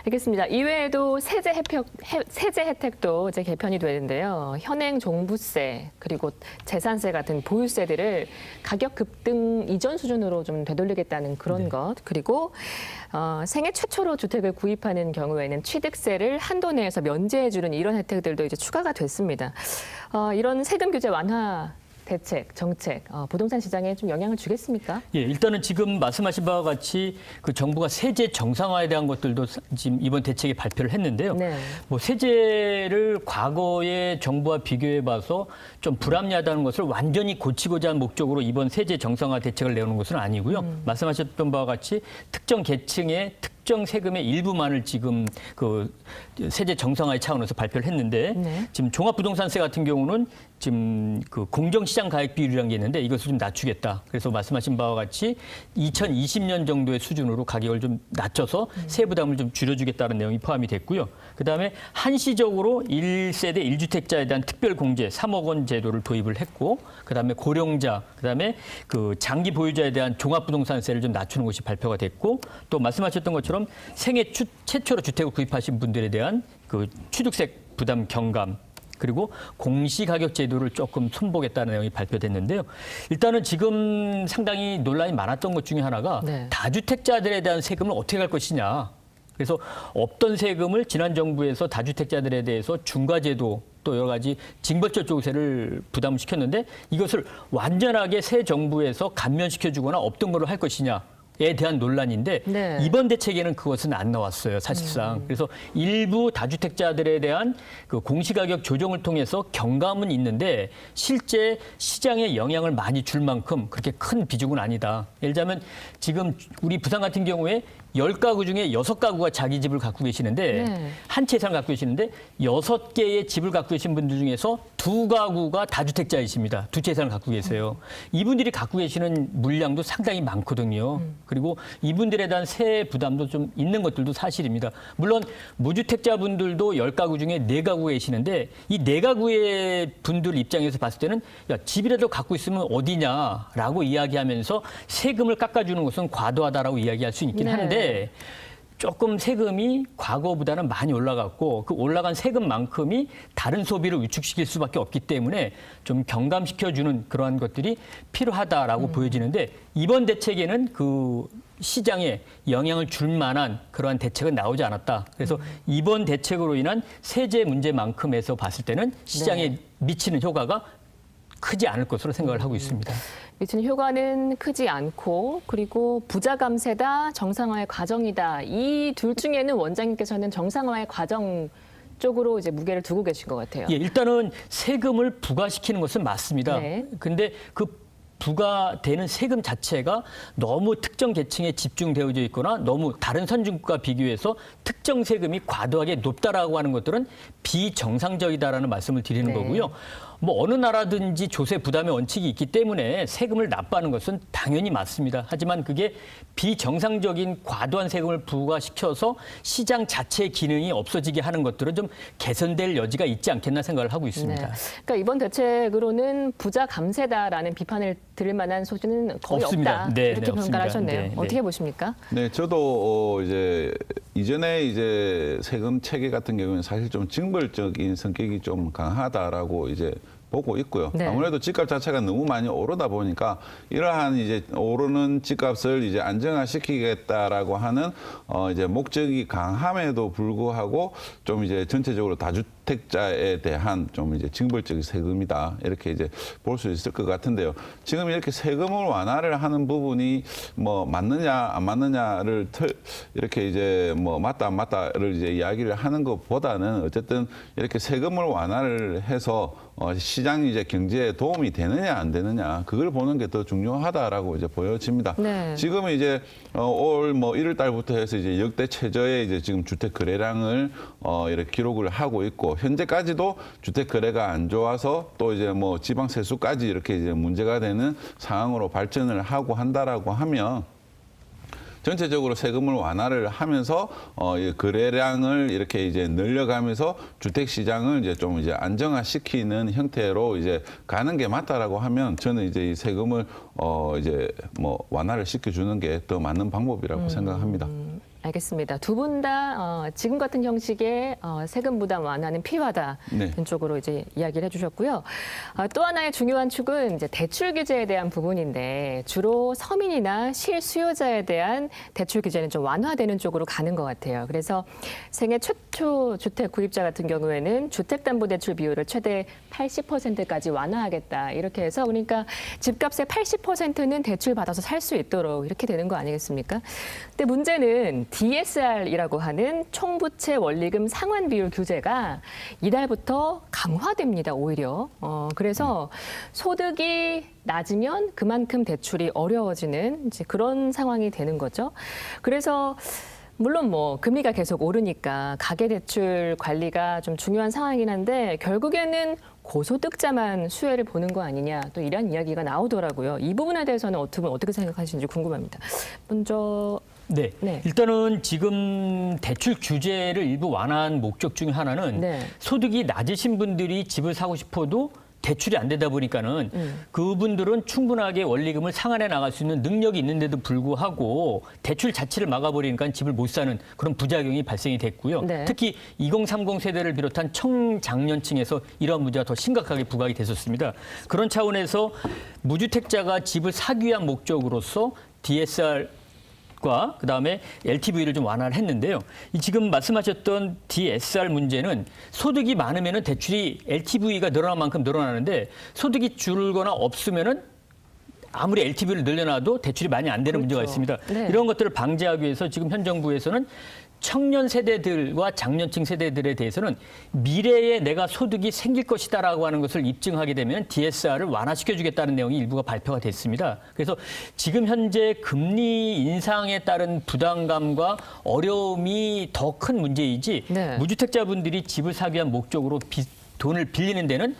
Speaker 1: 알겠습니다. 이외에도 세제 혜택도 이제 개편이 되는데요. 현행 종부세 그리고 재산세 같은 보유세들을 가격 급등 이전 수준으로 좀 되돌리겠다는 그런 것 그리고 생애 최초로 주택을 구입하는 경우에는 취득세를 한도 내에서 면제해주는 이런 혜택들도 이제 추가가 됐습니다. 이런 세금 규제 완화 대책, 정책, 부동산 시장에 좀 영향을 주겠습니까?
Speaker 2: 예, 일단은 지금 말씀하신 바와 같이 그 정부가 세제 정상화에 대한 것들도 지금 이번 대책에 발표를 했는데요.
Speaker 1: 네.
Speaker 2: 뭐 세제를 과거의 정부와 비교해 봐서 좀 불합리하다는 것을 완전히 고치고자 한 목적으로 이번 세제 정상화 대책을 내놓은 것은 아니고요. 말씀하셨던 바와 같이 특정 계층의 특정 세금의 일부만을 지금 그 세제 정상화의 차원에서 발표를 했는데
Speaker 1: 네.
Speaker 2: 지금 종합부동산세 같은 경우는 지금 그 공정시장 가액 비율이라는 게 있는데 이것을 좀 낮추겠다. 그래서 말씀하신 바와 같이 2020년 정도의 수준으로 가격을 좀 낮춰서 세부 부담을 좀 줄여주겠다는 내용이 포함이 됐고요. 그다음에 한시적으로 1세대 1주택자에 대한 특별공제 3억 원 제도를 도입을 했고, 그다음에 고령자, 그다음에 그 장기 보유자에 대한 종합부동산세를 좀 낮추는 것이 발표가 됐고, 또 말씀하셨던 것처럼 생애 최초로 주택을 구입하신 분들에 대한 그 취득세 부담 경감, 그리고 공시가격 제도를 조금 손보겠다는 내용이 발표됐는데요. 일단은 지금 상당히 논란이 많았던 것 중에 하나가
Speaker 1: 네.
Speaker 2: 다주택자들에 대한 세금을 어떻게 할 것이냐. 그래서 없던 세금을 지난 정부에서 다주택자들에 대해서 중과제도 또 여러 가지 징벌적 조세를 부담시켰는데 이것을 완전하게 새 정부에서 감면시켜주거나 없던 걸로 할 것이냐. 에 대한 논란인데
Speaker 1: 네.
Speaker 2: 이번 대책에는 그것은 안 나왔어요, 사실상. 그래서 일부 다주택자들에 대한 그 공시가격 조정을 통해서 경감은 있는데 실제 시장에 영향을 많이 줄 만큼 그렇게 큰 비중은 아니다. 예를 들자면 지금 우리 부산 같은 경우에 10가구 중에 6가구가 자기 집을 갖고 계시는데
Speaker 1: 네.
Speaker 2: 한 채 이상 갖고 계시는데 6개의 집을 갖고 계신 분들 중에서 2가구가 다주택자이십니다. 2채 이상을 갖고 계세요. 이분들이 갖고 계시는 물량도 상당히 많거든요. 그리고 이분들에 대한 세액 부담도 좀 있는 것들도 사실입니다. 물론 무주택자분들도 10가구 중에 4가구 계시는데 이 4가구의 분들 입장에서 봤을 때는 야, 집이라도 갖고 있으면 어디냐라고 이야기하면서 세금을 깎아주는 것은 과도하다라고 이야기할 수 있긴
Speaker 1: 네.
Speaker 2: 한데 조금 세금이 과거보다는 많이 올라갔고 그 올라간 세금만큼이 다른 소비를 위축시킬 수밖에 없기 때문에 좀 경감시켜주는 그러한 것들이 필요하다라고 보여지는데 이번 대책에는 그 시장에 영향을 줄 만한 그러한 대책은 나오지 않았다. 그래서 이번 대책으로 인한 세제 문제만큼에서 봤을 때는 시장에
Speaker 1: 네.
Speaker 2: 미치는 효과가 크지 않을 것으로 생각을 하고 있습니다.
Speaker 1: 미치는 효과는 크지 않고 그리고 부자 감세다, 정상화의 과정이다. 이 둘 중에는 원장님께서는 정상화의 과정 쪽으로 이제 무게를 두고 계신 것 같아요.
Speaker 2: 예, 일단은 세금을 부과시키는 것은 맞습니다.
Speaker 1: 네.
Speaker 2: 근데 그 부과되는 세금 자체가 너무 특정 계층에 집중되어져 있거나 너무 다른 선진국과 비교해서 특정 세금이 과도하게 높다라고 하는 것들은 비정상적이다라는 말씀을 드리는
Speaker 1: 네.
Speaker 2: 거고요. 뭐 어느 나라든지 조세 부담의 원칙이 있기 때문에 세금을 납부하는 것은 당연히 맞습니다. 하지만 그게 비정상적인 과도한 세금을 부과시켜서 시장 자체의 기능이 없어지게 하는 것들은 좀 개선될 여지가 있지 않겠나 생각을 하고 있습니다.
Speaker 1: 네. 그러니까 이번 대책으로는 부자 감세다라는 비판을 들을 만한 소지는 거의
Speaker 2: 없습니다.
Speaker 1: 없다.
Speaker 2: 네,
Speaker 1: 이렇게
Speaker 2: 네,
Speaker 1: 평가를
Speaker 2: 없습니다.
Speaker 1: 하셨네요.
Speaker 2: 네, 네.
Speaker 1: 어떻게 보십니까?
Speaker 3: 네, 저도 이제 이전에 이제 세금 체계 같은 경우는 사실 좀 징벌적인 성격이 좀 강하다라고 이제 보고 있고요.
Speaker 1: 네.
Speaker 3: 아무래도 집값 자체가 너무 많이 오르다 보니까 이러한 이제 오르는 집값을 이제 안정화시키겠다라고 하는 이제 목적이 강함에도 불구하고 좀 이제 전체적으로 다주택자에 대한 좀 이제 징벌적인 세금이다 이렇게 이제 볼 수 있을 것 같은데요. 지금 이렇게 세금을 완화를 하는 부분이 뭐 맞느냐 안 맞느냐를 이렇게 이제 뭐 맞다 안 맞다를 이제 이야기를 하는 것보다는 어쨌든 이렇게 세금을 완화를 해서 시장이 이제 경제에 도움이 되느냐 안 되느냐 그걸 보는 게 더 중요하다라고 이제 보여집니다.
Speaker 1: 네.
Speaker 3: 지금 이제 올 뭐 1월 달부터 해서 이제 역대 최저의 이제 지금 주택 거래량을 이렇게 기록을 하고 있고 현재까지도 주택 거래가 안 좋아서 또 이제 뭐 지방 세수까지 이렇게 이제 문제가 되는 상황으로 발전을 하고 한다라고 하면 전체적으로 세금을 완화를 하면서 거래량을 이렇게 이제 늘려가면서 주택 시장을 이제 좀 이제 안정화시키는 형태로 이제 가는 게 맞다라고 하면 저는 이제 이 세금을 이제 뭐 완화를 시켜주는 게 더 맞는 방법이라고 생각합니다.
Speaker 1: 알겠습니다. 두 분 다 지금 같은 형식의 세금 부담 완화는 필요하다.
Speaker 3: 네.
Speaker 1: 이런 쪽으로 이제 이야기를 해주셨고요. 또 하나의 중요한 축은 이제 대출 규제에 대한 부분인데 주로 서민이나 실수요자에 대한 대출 규제는 좀 완화되는 쪽으로 가는 것 같아요. 그래서 생애 최초 주택 구입자 같은 경우에는 주택담보대출 비율을 최대 80%까지 완화하겠다. 이렇게 해서 그러니까 집값의 80%는 대출 받아서 살 수 있도록 이렇게 되는 거 아니겠습니까? 근데 문제는 DSR이라고 하는 총부채 원리금 상환 비율 규제가 이달부터 강화됩니다, 오히려. 그래서 소득이 낮으면 그만큼 대출이 어려워지는 이제 그런 상황이 되는 거죠. 그래서 물론 뭐 금리가 계속 오르니까 가계대출 관리가 좀 중요한 상황이긴 한데 결국에는 고소득자만 수혜를 보는 거 아니냐 또 이런 이야기가 나오더라고요. 이 부분에 대해서는 어떻게 생각하시는지 궁금합니다. 먼저
Speaker 2: 네.
Speaker 1: 네.
Speaker 2: 일단은 지금 대출 규제를 일부 완화한 목적 중에 하나는
Speaker 1: 네.
Speaker 2: 소득이 낮으신 분들이 집을 사고 싶어도 대출이 안 되다 보니까는 그분들은 충분하게 원리금을 상환해 나갈 수 있는 능력이 있는데도 불구하고 대출 자체를 막아버리니까 집을 못 사는 그런 부작용이 발생이 됐고요.
Speaker 1: 네.
Speaker 2: 특히 2030 세대를 비롯한 청장년층에서 이러한 문제가 더 심각하게 부각이 됐었습니다. 그런 차원에서 무주택자가 집을 사기 위한 목적으로서 DSR 과 그다음에 LTV를 좀 완화를 했는데요. 이 지금 말씀하셨던 DSR 문제는 소득이 많으면은 대출이 LTV가 늘어난 만큼 늘어나는데 소득이 줄거나 없으면은 아무리 LTV를 늘려놔도 대출이 많이 안 되는 문제가 있습니다.
Speaker 1: 네.
Speaker 2: 이런 것들을 방지하기 위해서 지금 현 정부에서는 청년 세대들과 장년층 세대들에 대해서는 미래에 내가 소득이 생길 것이다라고 하는 것을 입증하게 되면 DSR을 완화시켜주겠다는 내용이 일부가 발표가 됐습니다. 그래서 지금 현재 금리 인상에 따른 부담감과 어려움이 더 큰 문제이지
Speaker 1: 네.
Speaker 2: 무주택자분들이 집을 사기 위한 목적으로 돈을 빌리는 데는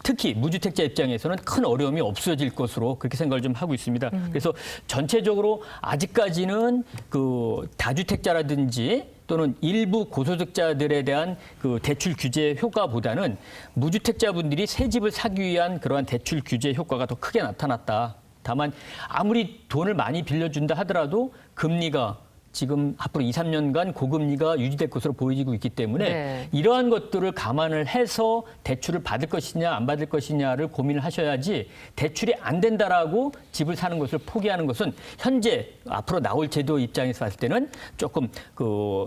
Speaker 2: 특히 무주택자 입장에서는 큰 어려움이 없어질 것으로 그렇게 생각을 좀 하고 있습니다. 그래서 전체적으로 아직까지는 그 다주택자라든지 또는 일부 고소득자들에 대한 그 대출 규제 효과보다는 무주택자분들이 새 집을 사기 위한 그러한 대출 규제 효과가 더 크게 나타났다. 다만 아무리 돈을 많이 빌려준다 하더라도 금리가 지금 앞으로 2, 3년간 고금리가 유지될 것으로 보이고 있기 때문에
Speaker 1: 네.
Speaker 2: 이러한 것들을 감안을 해서 대출을 받을 것이냐 안 받을 것이냐를 고민을 하셔야지 대출이 안 된다라고 집을 사는 것을 포기하는 것은 현재 앞으로 나올 제도 입장에서 봤을 때는 조금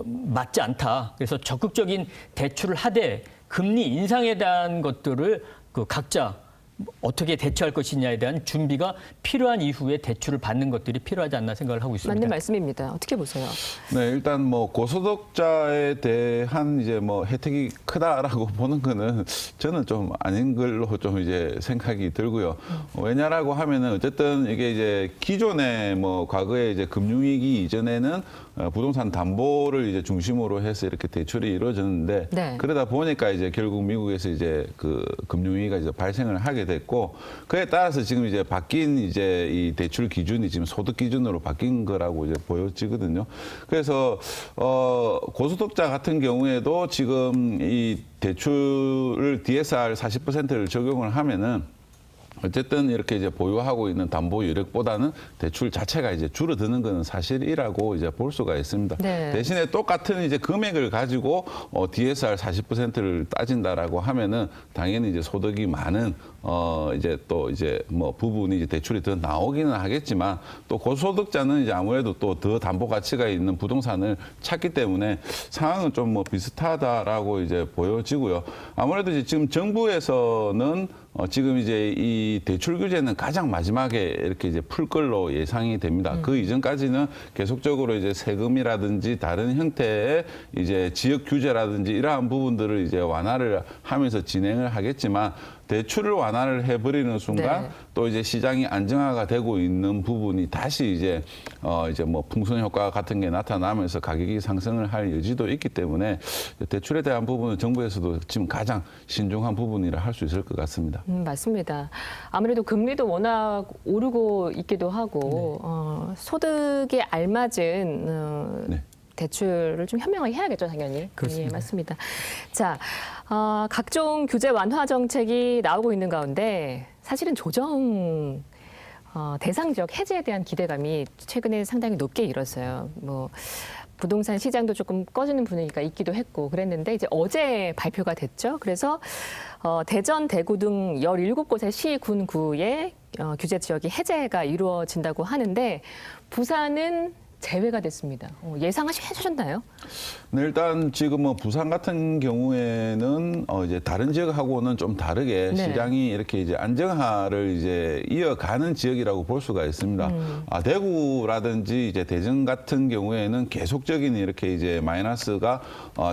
Speaker 2: 맞지 않다. 그래서 적극적인 대출을 하되 금리 인상에 대한 것들을 각자 어떻게 대처할 것이냐에 대한 준비가 필요한 이후에 대출을 받는 것들이 필요하지 않나 생각을 하고 있습니다.
Speaker 1: 맞는 말씀입니다. 어떻게 보세요?
Speaker 3: 네, 일단 뭐 고소득자에 대한 이제 뭐 혜택이 크다라고 보는 거는 저는 좀 아닌 걸로 좀 이제 생각이 들고요. 왜냐라고 하면은 어쨌든 이게 이제 기존에 뭐 과거에 이제 금융위기 이전에는 부동산 담보를 이제 중심으로 해서 이렇게 대출이 이루어졌는데
Speaker 1: 네.
Speaker 3: 그러다 보니까 이제 결국 미국에서 이제 그 금융위기가 이제 발생을 하게 됐고 그에 따라서 지금 이제 바뀐 이제 이 대출 기준이 지금 소득 기준으로 바뀐 거라고 이제 보여지거든요. 그래서 고소득자 같은 경우에도 지금 이 대출을 DSR 40%를 적용을 하면은 어쨌든 이렇게 이제 보유하고 있는 담보 여력보다는 대출 자체가 이제 줄어드는 것은 사실이라고 이제 볼 수가 있습니다.
Speaker 1: 네.
Speaker 3: 대신에 똑같은 이제 금액을 가지고 DSR 40%를 따진다라고 하면은 당연히 이제 소득이 많은 이제 또 이제 뭐 부분이 이제 대출이 더 나오기는 하겠지만 또 고소득자는 이제 아무래도 또 더 담보 가치가 있는 부동산을 찾기 때문에 상황은 좀 뭐 비슷하다라고 이제 보여지고요. 아무래도 이제 지금 정부에서는 지금 이제 이 대출 규제는 가장 마지막에 이렇게 이제 풀 걸로 예상이 됩니다. 그 이전까지는 계속적으로 이제 세금이라든지 다른 형태의 이제 지역 규제라든지 이러한 부분들을 이제 완화를 하면서 진행을 하겠지만 대출을 완화를 해버리는 순간
Speaker 1: 네.
Speaker 3: 또 이제 시장이 안정화가 되고 있는 부분이 다시 이제 뭐 풍선 효과 같은 게 나타나면서 가격이 상승을 할 여지도 있기 때문에 대출에 대한 부분은 정부에서도 지금 가장 신중한 부분이라 할 수 있을 것 같습니다.
Speaker 1: 맞습니다. 아무래도 금리도 워낙 오르고 있기도 하고 소득에 알맞은
Speaker 3: 네.
Speaker 1: 대출을 좀 현명하게 해야겠죠, 당연히.
Speaker 2: 그렇습니다.
Speaker 1: 예, 맞습니다. 자, 각종 규제 완화 정책이 나오고 있는 가운데 사실은 조정 대상 지역 해제에 대한 기대감이 최근에 상당히 높게 일었어요. 뭐 부동산 시장도 조금 꺼지는 분위기가 있기도 했고 그랬는데 이제 어제 발표가 됐죠. 그래서 대전, 대구 등 17곳의 시, 군, 구의 규제 지역이 해제가 이루어진다고 하는데 부산은 제외가 됐습니다. 예상하셨나요?
Speaker 3: 네, 일단 지금 뭐 부산 같은 경우에는 이제 다른 지역하고는 좀 다르게
Speaker 1: 네.
Speaker 3: 시장이 이렇게 이제 안정화를 이제 이어가는 지역이라고 볼 수가 있습니다. 대구라든지 이제 대전 같은 경우에는 계속적인 이렇게 이제 마이너스가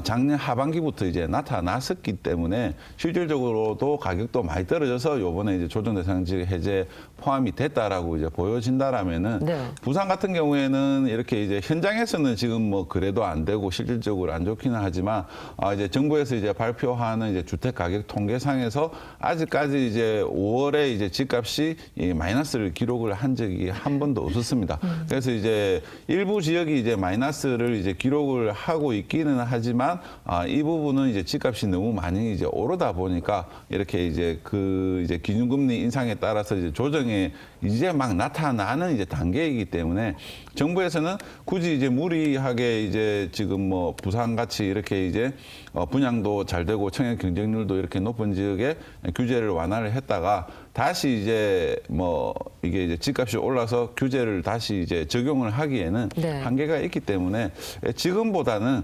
Speaker 3: 작년 하반기부터 이제 나타났었기 때문에 실질적으로도 가격도 많이 떨어져서 요번에 이제 조정 대상 지역 해제 포함이 됐다라고 이제 보여진다라면은
Speaker 1: 네.
Speaker 3: 부산 같은 경우에는 이렇게 이제 현장에서는 지금 뭐 그래도 안 되고 실질적으로 안 좋기는 하지만 이제 정부에서 이제 발표하는 이제 주택 가격 통계상에서 아직까지 이제 5월에 이제 집값이 이 마이너스를 기록을 한 적이 한 번도 없었습니다. 그래서 이제 일부 지역이 이제 마이너스를 이제 기록을 하고 있기는 하지만 이 부분은 이제 집값이 너무 많이 이제 오르다 보니까 이렇게 이제 그 이제 기준금리 인상에 따라서 이제 조정에 이제 막 나타나는 이제 단계이기 때문에 정부에서는 굳이 이제 무리하게 이제 지금 뭐 부산 같이 이렇게 이제 분양도 잘 되고 청약 경쟁률도 이렇게 높은 지역에 규제를 완화를 했다가 다시 이제 뭐 이게 이제 집값이 올라서 규제를 다시 이제 적용을 하기에는
Speaker 1: 네.
Speaker 3: 한계가 있기 때문에 지금보다는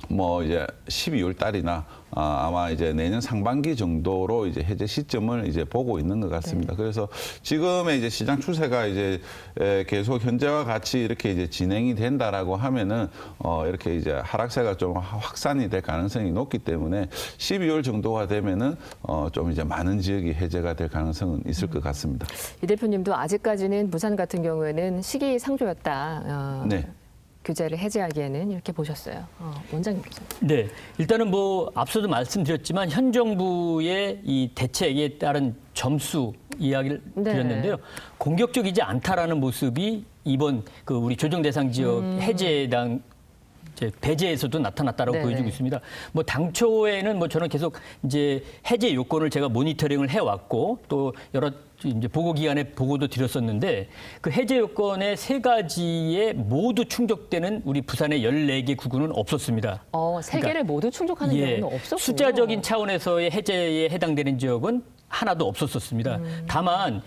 Speaker 3: 뭐 이제 12월 달이나 아마 이제 내년 상반기 정도로 이제 해제 시점을 이제 보고 있는 것 같습니다. 그래서 지금의 이제 시장 추세가 이제 계속 현재와 같이 이렇게 이제 진행이 된다라고 하면은 이렇게 이제 하락세가 좀 확산이 될 가능성이 높기 때문에 12월 정도가 되면은 좀 이제 많은 지역이 해제가 될 가능성은 있을 것 같습니다.
Speaker 1: 이 대표님도 아직까지는 부산 같은 경우에는 시기상조였다.
Speaker 3: 네.
Speaker 1: 규제를 해제하기에는 이렇게 보셨어요. 원장님께서.
Speaker 2: 네, 일단은 뭐 앞서도 말씀드렸지만 현 정부의 이 대책에 따른 점수 이야기를
Speaker 1: 네.
Speaker 2: 드렸는데요. 공격적이지 않다라는 모습이 이번 그 우리 조정 대상 지역 해제당 이제 배제에서도 나타났다라고
Speaker 1: 네네.
Speaker 2: 보여지고 있습니다. 뭐 당초에는 뭐 저는 계속 이제 해제 요건을 제가 모니터링을 해왔고 또 여러 이제 보고 기관에 보고도 드렸었는데 그 해제 요건의 3가지에 모두 충족되는 우리 부산의 14개 구군은 없었습니다.
Speaker 1: 3개를 모두 충족하는 경우는 없었군요.
Speaker 2: 숫자적인 차원에서의 해제에 해당되는 지역은 하나도 없었었습니다. 다만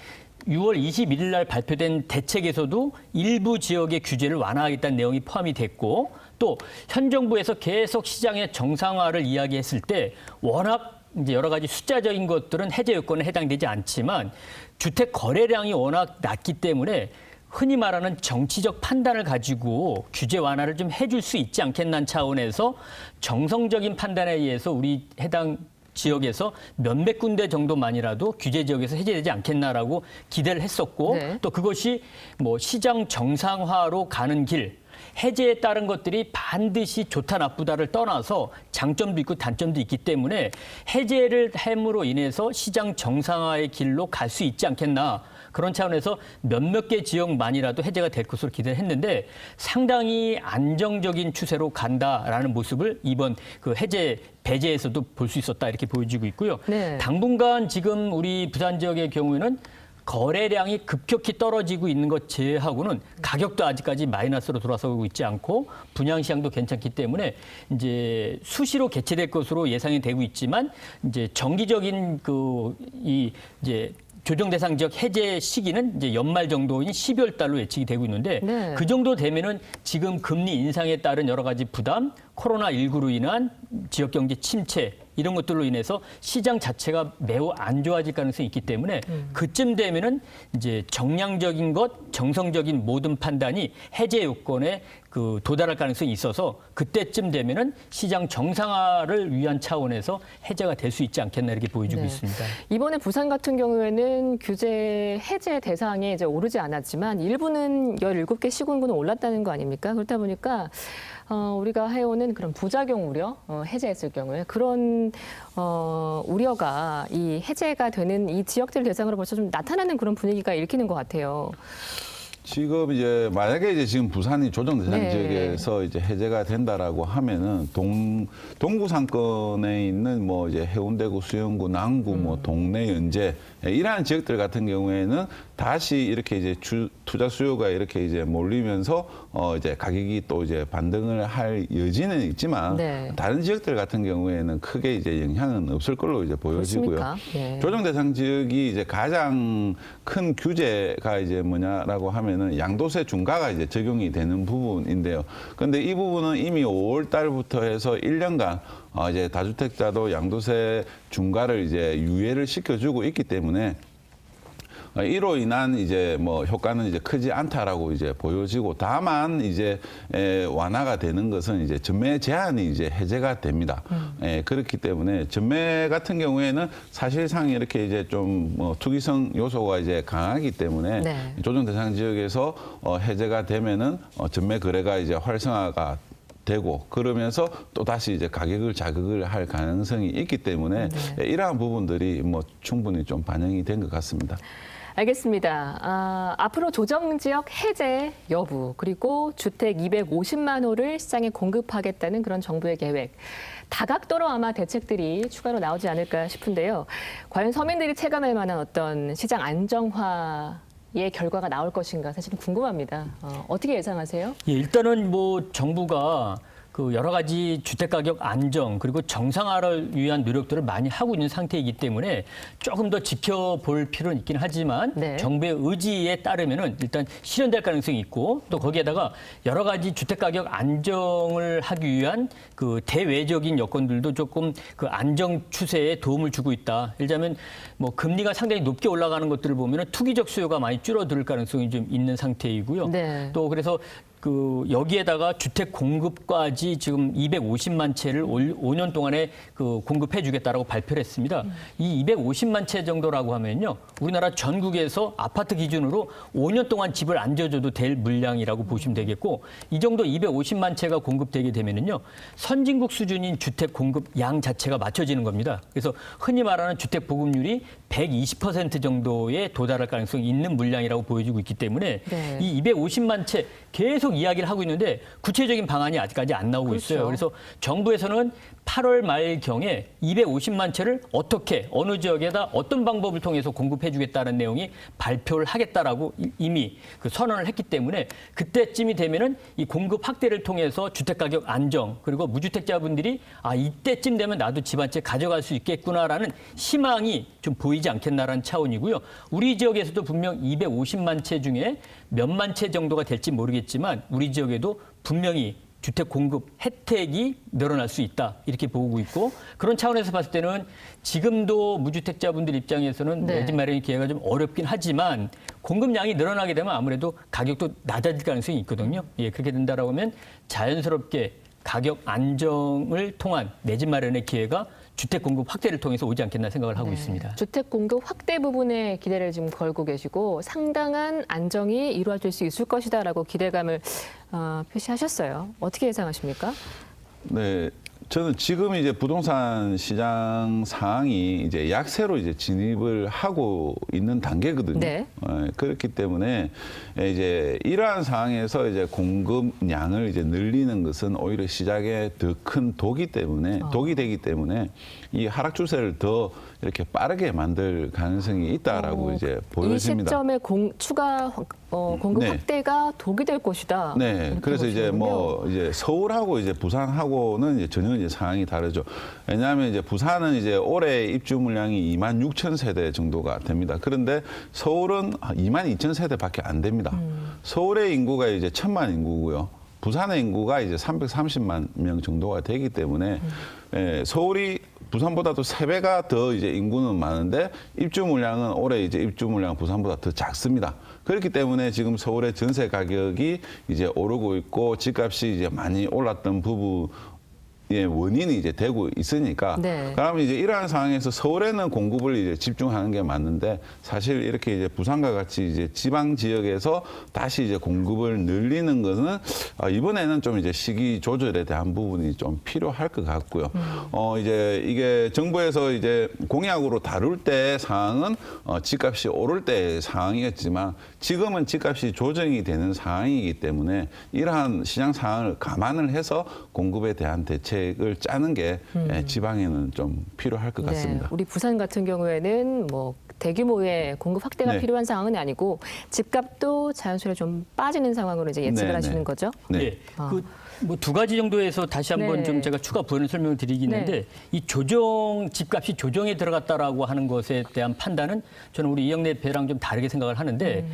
Speaker 2: 6월 21일 날 발표된 대책에서도 일부 지역의 규제를 완화하겠다는 내용이 포함이 됐고 또 현 정부에서 계속 시장의 정상화를 이야기했을 때 워낙 이제 여러 가지 숫자적인 것들은 해제 요건에 해당되지 않지만 주택 거래량이 워낙 낮기 때문에 흔히 말하는 정치적 판단을 가지고 규제 완화를 좀 해줄 수 있지 않겠다는 차원에서 정성적인 판단에 의해서 우리 해당 지역에서 몇몇 군데 정도만이라도 규제 지역에서 해제되지 않겠나라고 기대를 했었고
Speaker 1: 네.
Speaker 2: 또 그것이 뭐 시장 정상화로 가는 길 해제에 따른 것들이 반드시 좋다 나쁘다를 떠나서 장점도 있고 단점도 있기 때문에 해제를 함으로 인해서 시장 정상화의 길로 갈 수 있지 않겠나. 그런 차원에서 몇몇 개 지역만이라도 해제가 될 것으로 기대를 했는데 상당히 안정적인 추세로 간다라는 모습을 이번 그 해제 배제에서도 볼 수 있었다 이렇게 보여지고 있고요.
Speaker 1: 네.
Speaker 2: 당분간 지금 우리 부산 지역의 경우에는 거래량이 급격히 떨어지고 있는 것 제외하고는 가격도 아직까지 마이너스로 돌아서고 있지 않고 분양 시장도 괜찮기 때문에 이제 수시로 개최될 것으로 예상이 되고 있지만 이제 정기적인 이제 조정 대상 지역 해제 시기는 이제 연말 정도인 12월 달로 예측이 되고 있는데
Speaker 1: 네.
Speaker 2: 그 정도 되면은 지금 금리 인상에 따른 여러 가지 부담, 코로나19로 인한 지역 경제 침체 이런 것들로 인해서 시장 자체가 매우 안 좋아질 가능성이 있기 때문에 그쯤 되면은 이제 정량적인 것, 정성적인 모든 판단이 해제 요건에 그 도달할 가능성이 있어서 그때쯤 되면은 시장 정상화를 위한 차원에서 해제가 될 수 있지 않겠나 이렇게 보여지고
Speaker 1: 네.
Speaker 2: 있습니다.
Speaker 1: 이번에 부산 같은 경우에는 규제 해제 대상에 이제 오르지 않았지만 일부는 17개 시군구는 올랐다는 거 아닙니까? 그렇다 보니까 우리가 해오는 그런 부작용 우려, 해제했을 경우에 그런 우려가 이 해제가 되는 이 지역들 대상으로 벌써 좀 나타나는 그런 분위기가 읽히는 것 같아요.
Speaker 3: 지금 이제 만약에 이제 지금 부산이 조정 대상
Speaker 1: 네.
Speaker 3: 지역에서 이제 해제가 된다라고 하면은 동부 상권에 있는 뭐 이제 해운대구, 수영구, 남구, 뭐 동래, 연제 이러한 지역들 같은 경우에는 다시 이렇게 이제 투자 수요가 이렇게 이제 몰리면서 이제 가격이 또 이제 반등을 할 여지는 있지만
Speaker 1: 네.
Speaker 3: 다른 지역들 같은 경우에는 크게 이제 영향은 없을 걸로 이제 보여지고요.
Speaker 1: 그렇습니까? 네.
Speaker 3: 조정 대상 지역이 이제 가장 큰 규제가 이제 뭐냐라고 하면은 양도세 중과가 이제 적용이 되는 부분인데요. 그런데 이 부분은 이미 5월 달부터 해서 1년간 이제 다주택자도 양도세 중과를 이제 유예를 시켜주고 있기 때문에 이로 인한 이제 뭐 효과는 이제 크지 않다라고 이제 보여지고, 다만 이제 완화가 되는 것은 이제 전매 제한이 이제 해제가 됩니다. 그렇기 때문에 전매 같은 경우에는 사실상 이렇게 이제 좀 뭐 투기성 요소가 이제 강하기 때문에
Speaker 1: 네.
Speaker 3: 조정 대상 지역에서 해제가 되면은 전매 거래가 이제 활성화가 되고, 그러면서 또 다시 이제 가격을 자극을 할 가능성이 있기 때문에 이러한 부분들이 뭐 충분히 좀 반영이 된 것 같습니다.
Speaker 1: 알겠습니다. 앞으로 조정 지역 해제 여부, 그리고 주택 250만 호를 시장에 공급하겠다는 그런 정부의 계획. 다각도로 아마 대책들이 추가로 나오지 않을까 싶은데요. 과연 서민들이 체감할 만한 어떤 시장 안정화의 결과가 나올 것인가 사실은 궁금합니다. 어떻게 예상하세요?
Speaker 2: 예, 일단은 뭐 정부가 그 여러 가지 주택 가격 안정 그리고 정상화를 위한 노력들을 많이 하고 있는 상태이기 때문에 조금 더 지켜볼 필요는 있긴 하지만
Speaker 1: 네.
Speaker 2: 정부의 의지에 따르면은 일단 실현될 가능성이 있고, 또 거기에다가 여러 가지 주택 가격 안정을 하기 위한 그 대외적인 여건들도 조금 그 안정 추세에 도움을 주고 있다. 예를 들자면 뭐 금리가 상당히 높게 올라가는 것들을 보면은 투기적 수요가 많이 줄어들 가능성이 좀 있는 상태이고요.
Speaker 1: 네.
Speaker 2: 또 그래서 그 여기에다가 주택 공급까지 지금 250만 채를 5년 동안에 그 공급해 주겠다라고 발표를 했습니다. 이 250만 채 정도라고 하면요, 우리나라 전국에서 아파트 기준으로 5년 동안 집을 안 지어줘도 될 물량이라고 보시면 되겠고, 이 정도 250만 채가 공급되게 되면은요, 선진국 수준인 주택 공급 양 자체가 맞춰지는 겁니다. 그래서 흔히 말하는 주택 보급률이 120% 정도에 도달할 가능성이 있는 물량이라고 보여지고 있기 때문에
Speaker 1: 네.
Speaker 2: 이 250만 채 계속 이야기를 하고 있는데 구체적인 방안이 아직까지 안 나오고
Speaker 1: 그렇죠.
Speaker 2: 있어요. 그래서 정부에서는 8월 말경에 250만 채를 어떻게 어느 지역에다 어떤 방법을 통해서 공급해 주겠다는 내용이 발표를 하겠다라고 이미 그 선언을 했기 때문에 그때쯤이 되면은 이 공급 확대를 통해서 주택 가격 안정, 그리고 무주택자분들이 이때쯤 되면 나도 집 한 채 가져갈 수 있겠구나라는 희망이 좀 보이지 않겠나라는 차원이고요. 우리 지역에서도 분명 250만 채 중에 몇만 채 정도가 될지 모르겠지만 우리 지역에도 분명히 주택 공급 혜택이 늘어날 수 있다, 이렇게 보고 있고, 그런 차원에서 봤을 때는 지금도 무주택자분들 입장에서는
Speaker 1: 네.
Speaker 2: 내 집 마련 기회가 좀 어렵긴 하지만 공급량이 늘어나게 되면 아무래도 가격도 낮아질 가능성이 있거든요. 예, 그렇게 된다라고 하면 자연스럽게 가격 안정을 통한 내 집 마련의 기회가 주택 공급 확대를 통해서 오지 않겠나 생각을 하고 있습니다.
Speaker 1: 주택 공급 확대 부분에 기대를 지금 걸고 계시고 상당한 안정이 이루어질 수 있을 것이다라고 기대감을 표시하셨어요. 어떻게 예상하십니까?
Speaker 3: 네, 저는 지금 이제 부동산 시장 상황이 이제 약세로 이제 진입을 하고 있는 단계거든요.
Speaker 1: 네.
Speaker 3: 그렇기 때문에 이제 이러한 상황에서 이제 공급량을 이제 늘리는 것은 오히려 시장에 더 큰 독이 되기 때문에 이 하락 추세를 더 이렇게 빠르게 만들 가능성이 있다라고 이제 보여집니다.
Speaker 1: 이 시점에 추가 공급
Speaker 3: 네.
Speaker 1: 확대가 독이 될 것이다.
Speaker 3: 네,
Speaker 1: 이렇게
Speaker 3: 그래서 이제
Speaker 1: 보시는군요.
Speaker 3: 뭐 이제 서울하고 이제 부산하고는 이제 전혀 이제 상황이 다르죠. 왜냐하면 이제 부산은 이제 올해 입주 물량이 26,000세대 정도가 됩니다. 그런데 서울은 22,000세대밖에 안 됩니다. 서울의 인구가 이제 1,000만 인구고요. 부산의 인구가 이제 330만 명 정도가 되기 때문에 서울이 부산보다도 3배가 더 이제 인구는 많은데 입주 물량은 올해 이제 입주 물량 부산보다 더 작습니다. 그렇기 때문에 지금 서울의 전세 가격이 이제 오르고 있고 집값이 이제 많이 올랐던 원인이 이제 되고 있으니까.
Speaker 1: 네.
Speaker 3: 그러면 이제 이러한 상황에서 서울에는 공급을 이제 집중하는 게 맞는데 사실 이렇게 이제 부산과 같이 이제 지방 지역에서 다시 이제 공급을 늘리는 것은 이번에는 좀 이제 시기 조절에 대한 부분이 좀 필요할 것 같고요. 이제 이게 정부에서 이제 공약으로 다룰 때 상황은 집값이 오를 때 상황이었지만 지금은 집값이 조정이 되는 상황이기 때문에 이러한 시장 상황을 감안을 해서 공급에 대한 대책을 짜는 게 지방에는 좀 필요할 것 같습니다.
Speaker 1: 네, 우리 부산 같은 경우에는 뭐 대규모의 공급 확대가
Speaker 3: 네.
Speaker 1: 필요한 상황은 아니고 집값도 자연스레 좀 빠지는 상황으로 이제 예측을
Speaker 3: 네,
Speaker 1: 하시는
Speaker 3: 네.
Speaker 1: 거죠?
Speaker 3: 네.
Speaker 2: 예, 뭐 두 가지 정도에서 다시 한번
Speaker 1: 네.
Speaker 2: 좀 제가 추가 부연 설명을 드리겠는데,
Speaker 1: 네.
Speaker 2: 이 집값이 조정에 들어갔다라고 하는 것에 대한 판단은 저는 우리 이영래 배랑 좀 다르게 생각을 하는데,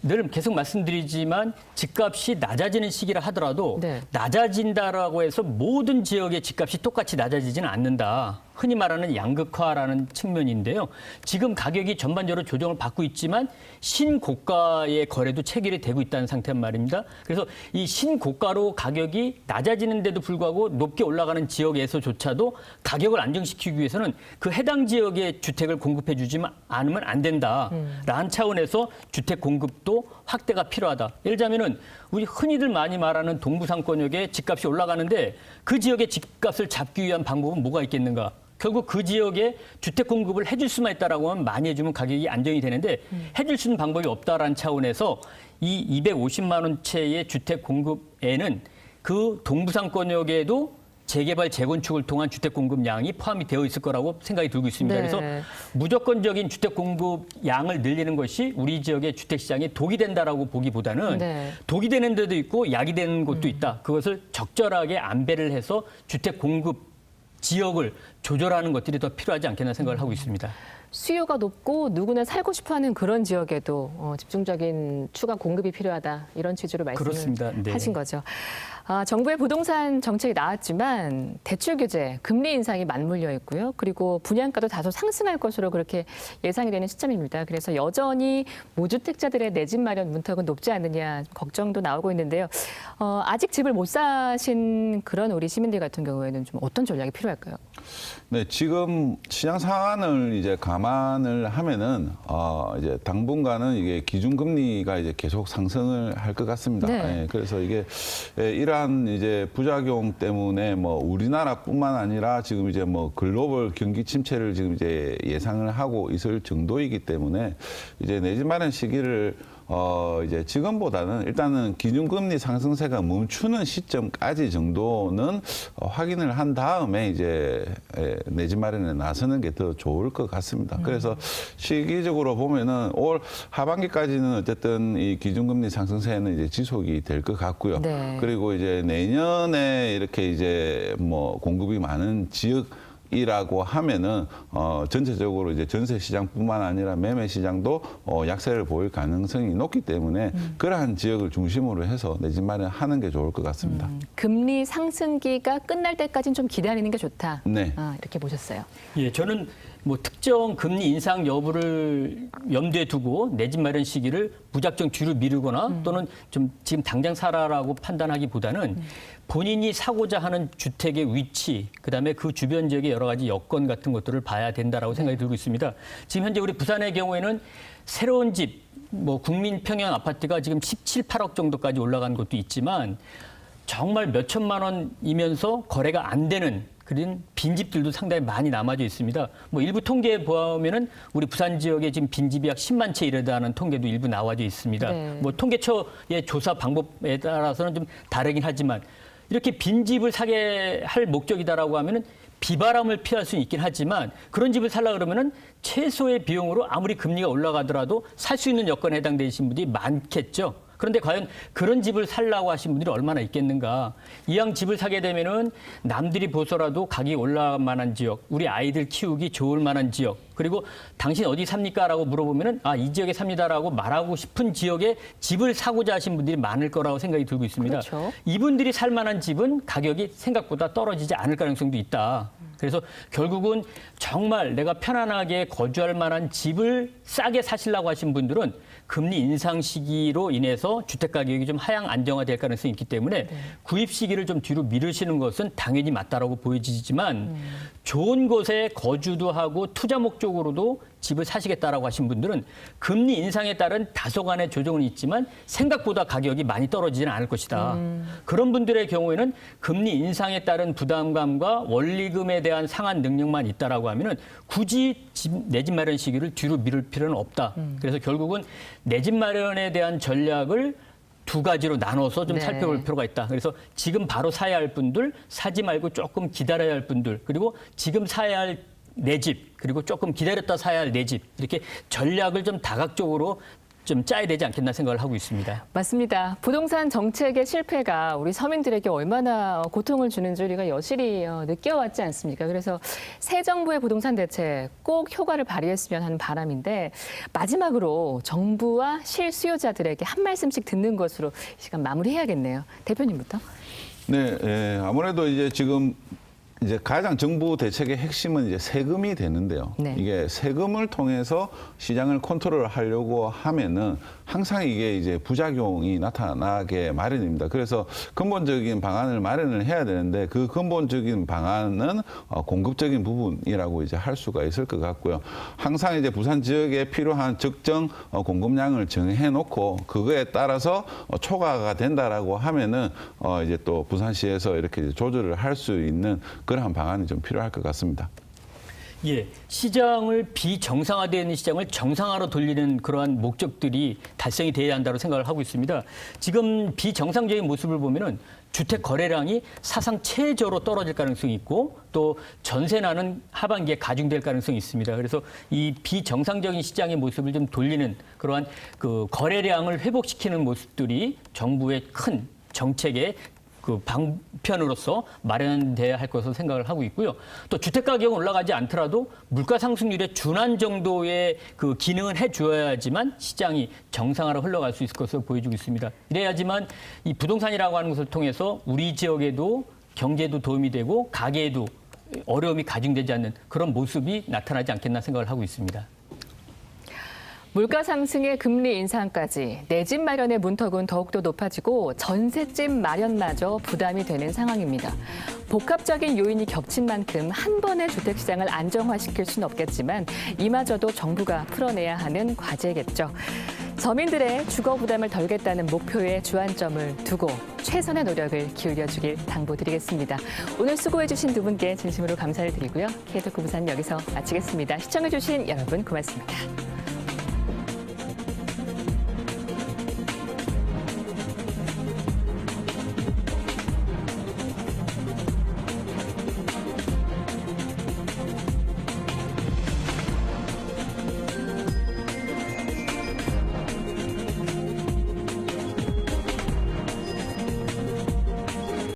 Speaker 2: 늘 계속 말씀드리지만 집값이 낮아지는 시기라 하더라도
Speaker 1: 네.
Speaker 2: 낮아진다라고 해서 모든 지역의 집값이 똑같이 낮아지지는 않는다. 흔히 말하는 양극화라는 측면인데요. 지금 가격이 전반적으로 조정을 받고 있지만 신고가의 거래도 체결이 되고 있다는 상태란 말입니다. 그래서 이 신고가로 가격이 낮아지는데도 불구하고 높게 올라가는 지역에서조차도 가격을 안정시키기 위해서는 그 해당 지역의 주택을 공급해 주지 않으면 안 된다라는 차원에서 주택 공급도 확대가 필요하다. 예를 들자면은 우리 흔히들 많이 말하는 동부상권역에 집값이 올라가는데 그 지역의 집값을 잡기 위한 방법은 뭐가 있겠는가? 결국 그 지역에 주택 공급을 해줄 수만 있다라고 하면 많이 해주면 가격이 안정이 되는데 해줄 수 있는 방법이 없다라는 차원에서 이 250만 원대의 주택 공급에는 그 동부상권역에도 재개발, 재건축을 통한 주택 공급량이 포함이 되어 있을 거라고 생각이 들고 있습니다.
Speaker 1: 네.
Speaker 2: 그래서 무조건적인 주택 공급 양을 늘리는 것이 우리 지역의 주택 시장에 독이 된다라고 보기보다는
Speaker 1: 네.
Speaker 2: 독이 되는 데도 있고 약이 되는 곳도 있다. 그것을 적절하게 안배를 해서 주택 공급 지역을 조절하는 것들이 더 필요하지 않겠나 생각을 하고 있습니다.
Speaker 1: 수요가 높고 누구나 살고 싶어하는 그런 지역에도 집중적인 추가 공급이 필요하다. 이런 취지로 말씀을
Speaker 2: 그렇습니다. 네.
Speaker 1: 하신 거죠. 정부의 부동산 정책이 나왔지만 대출 규제, 금리 인상이 맞물려 있고요. 그리고 분양가도 다소 상승할 것으로 그렇게 예상이 되는 시점입니다. 그래서 여전히 무주택자들의 내 집 마련 문턱은 높지 않느냐 걱정도 나오고 있는데요. 아직 집을 못 사신 그런 우리 시민들 같은 경우에는 좀 어떤 전략이 필요할까요?
Speaker 3: 네, 지금 시장 상황을 이제 감안을 하면은 이제 당분간은 이게 기준금리가 이제 계속 상승을 할 것 같습니다.
Speaker 1: 네.
Speaker 3: 예, 그래서 이게 이러한 이제 부작용 때문에 뭐 우리나라뿐만 아니라 지금 이제 뭐 글로벌 경기 침체를 지금 이제 예상을 하고 있을 정도이기 때문에 이제 내 집 마련 시기를 이제 지금보다는 일단은 기준금리 상승세가 멈추는 시점까지 정도는 확인을 한 다음에 이제 내 집 마련에 나서는 게 더 좋을 것 같습니다. 그래서 시기적으로 보면은 올 하반기까지는 어쨌든 이 기준금리 상승세는 이제 지속이 될 것 같고요.
Speaker 1: 네.
Speaker 3: 그리고 이제 내년에 이렇게 이제 뭐 공급이 많은 지역이라고 하면은 전체적으로 이제 전세 시장뿐만 아니라 매매 시장도 약세를 보일 가능성이 높기 때문에 그러한 지역을 중심으로 해서 내 집 마련하는 게 좋을 것 같습니다.
Speaker 1: 금리 상승기가 끝날 때까지는 좀 기다리는 게 좋다.
Speaker 3: 네.
Speaker 1: 이렇게 보셨어요.
Speaker 2: 예, 저는 뭐 특정 금리 인상 여부를 염두에 두고 내 집 마련 시기를 무작정 뒤로 미루거나 또는 좀 지금 당장 사라라고 판단하기보다는 본인이 사고자 하는 주택의 위치, 그다음에 그 주변 지역의 여러 가지 여건 같은 것들을 봐야 된다라고 생각이 들고 있습니다. 지금 현재 우리 부산의 경우에는 새로운 집, 뭐 국민 평형 아파트가 지금 17, 8억 정도까지 올라간 것도 있지만 정말 몇 천만 원이면서 거래가 안 되는 그런 빈집들도 상당히 많이 남아져 있습니다. 뭐 일부 통계에 보면은 우리 부산 지역에 지금 빈집이 약 10만 채 이르다는 통계도 일부 나와져 있습니다.
Speaker 1: 네.
Speaker 2: 뭐 통계처의 조사 방법에 따라서는 좀 다르긴 하지만 이렇게 빈집을 사게 할 목적이다라고 하면은 비바람을 피할 수는 있긴 하지만 그런 집을 살라 그러면은 최소의 비용으로 아무리 금리가 올라가더라도 살 수 있는 여건에 해당되신 분들이 많겠죠. 그런데 과연 그런 집을 살라고 하신 분들이 얼마나 있겠는가. 이왕 집을 사게 되면은 남들이 보서라도 가격이 올라갈 만한 지역, 우리 아이들 키우기 좋을 만한 지역, 그리고 당신 어디 삽니까? 라고 물어보면은 이 지역에 삽니다라고 말하고 싶은 지역에 집을 사고자 하신 분들이 많을 거라고 생각이 들고 있습니다.
Speaker 1: 그렇죠.
Speaker 2: 이분들이 살 만한 집은 가격이 생각보다 떨어지지 않을 가능성도 있다. 그래서 결국은 정말 내가 편안하게 거주할 만한 집을 싸게 사시려고 하신 분들은 금리 인상 시기로 인해서 주택 가격이 좀 하향 안정화될 가능성이 있기 때문에 구입 시기를 좀 뒤로 미루시는 것은 당연히 맞다라고 보여지지만 좋은 곳에 거주도 하고 투자 목적으로도 집을 사시겠다라고 하신 분들은 금리 인상에 따른 다소간의 조정은 있지만 생각보다 가격이 많이 떨어지지는 않을 것이다. 그런 분들의 경우에는 금리 인상에 따른 부담감과 원리금에 대한 상환 능력만 있다라고 하면은 굳이 내 집 마련 시기를 뒤로 미룰 필요는 없다. 그래서 결국은 내 집 마련에 대한 전략을 두 가지로 나눠서 좀
Speaker 1: 네.
Speaker 2: 살펴볼 필요가 있다. 그래서 지금 바로 사야 할 분들, 사지 말고 조금 기다려야 할 분들, 그리고 지금 사야 할 내 집, 그리고 조금 기다렸다 사야 할 내 집, 이렇게 전략을 좀 다각적으로 좀 짜야 되지 않겠나 생각을 하고 있습니다.
Speaker 1: 맞습니다. 부동산 정책의 실패가 우리 서민들에게 얼마나 고통을 주는지 우리가 여실히 느껴왔지 않습니까? 그래서 새 정부의 부동산 대책 꼭 효과를 발휘했으면 하는 바람인데 마지막으로 정부와 실수요자들에게 한 말씀씩 듣는 것으로 이 시간 마무리해야겠네요. 대표님부터.
Speaker 3: 네, 아무래도 이제 지금 이제 가장 정부 대책의 핵심은 이제 세금이 되는데요.
Speaker 1: 네.
Speaker 3: 이게 세금을 통해서 시장을 컨트롤하려고 하면은 항상 이게 이제 부작용이 나타나게 마련입니다. 그래서 근본적인 방안을 마련을 해야 되는데 그 근본적인 방안은 공급적인 부분이라고 이제 할 수가 있을 것 같고요. 항상 이제 부산 지역에 필요한 적정 공급량을 정해놓고 그거에 따라서 초과가 된다라고 하면은 이제 또 부산시에서 이렇게 이제 조절을 할 수 있는 그러한 방안이 좀 필요할 것 같습니다.
Speaker 2: 예, 시장을 비정상화되는 시장을 정상화로 돌리는 그러한 목적들이 달성이 돼야 한다고 생각을 하고 있습니다. 지금 비정상적인 모습을 보면은 주택 거래량이 사상 최저로 떨어질 가능성이 있고 또 전세난은 하반기에 가중될 가능성이 있습니다. 그래서 이 비정상적인 시장의 모습을 좀 돌리는 그러한 그 거래량을 회복시키는 모습들이 정부의 큰 정책의 그 방편으로서 마련돼야 할 것으로 생각을 하고 있고요. 또 주택 가격은 올라가지 않더라도 물가 상승률에 준한 정도의 그 기능은 해줘야지만 시장이 정상화로 흘러갈 수 있을 것으로 보여지고 있습니다. 이래야지만 이 부동산이라고 하는 것을 통해서 우리 지역에도 경제도 도움이 되고 가게에도 어려움이 가중되지 않는 그런 모습이 나타나지 않겠나 생각을 하고 있습니다.
Speaker 1: 물가 상승에 금리 인상까지 내 집 마련의 문턱은 더욱더 높아지고 전셋집 마련마저 부담이 되는 상황입니다. 복합적인 요인이 겹친 만큼 한 번에 주택시장을 안정화시킬 수는 없겠지만 이마저도 정부가 풀어내야 하는 과제겠죠. 서민들의 주거 부담을 덜겠다는 목표에 주안점을 두고 최선의 노력을 기울여주길 당부드리겠습니다. 오늘 수고해주신 두 분께 진심으로 감사를 드리고요. K토크 부산 여기서 마치겠습니다. 시청해주신 여러분 고맙습니다.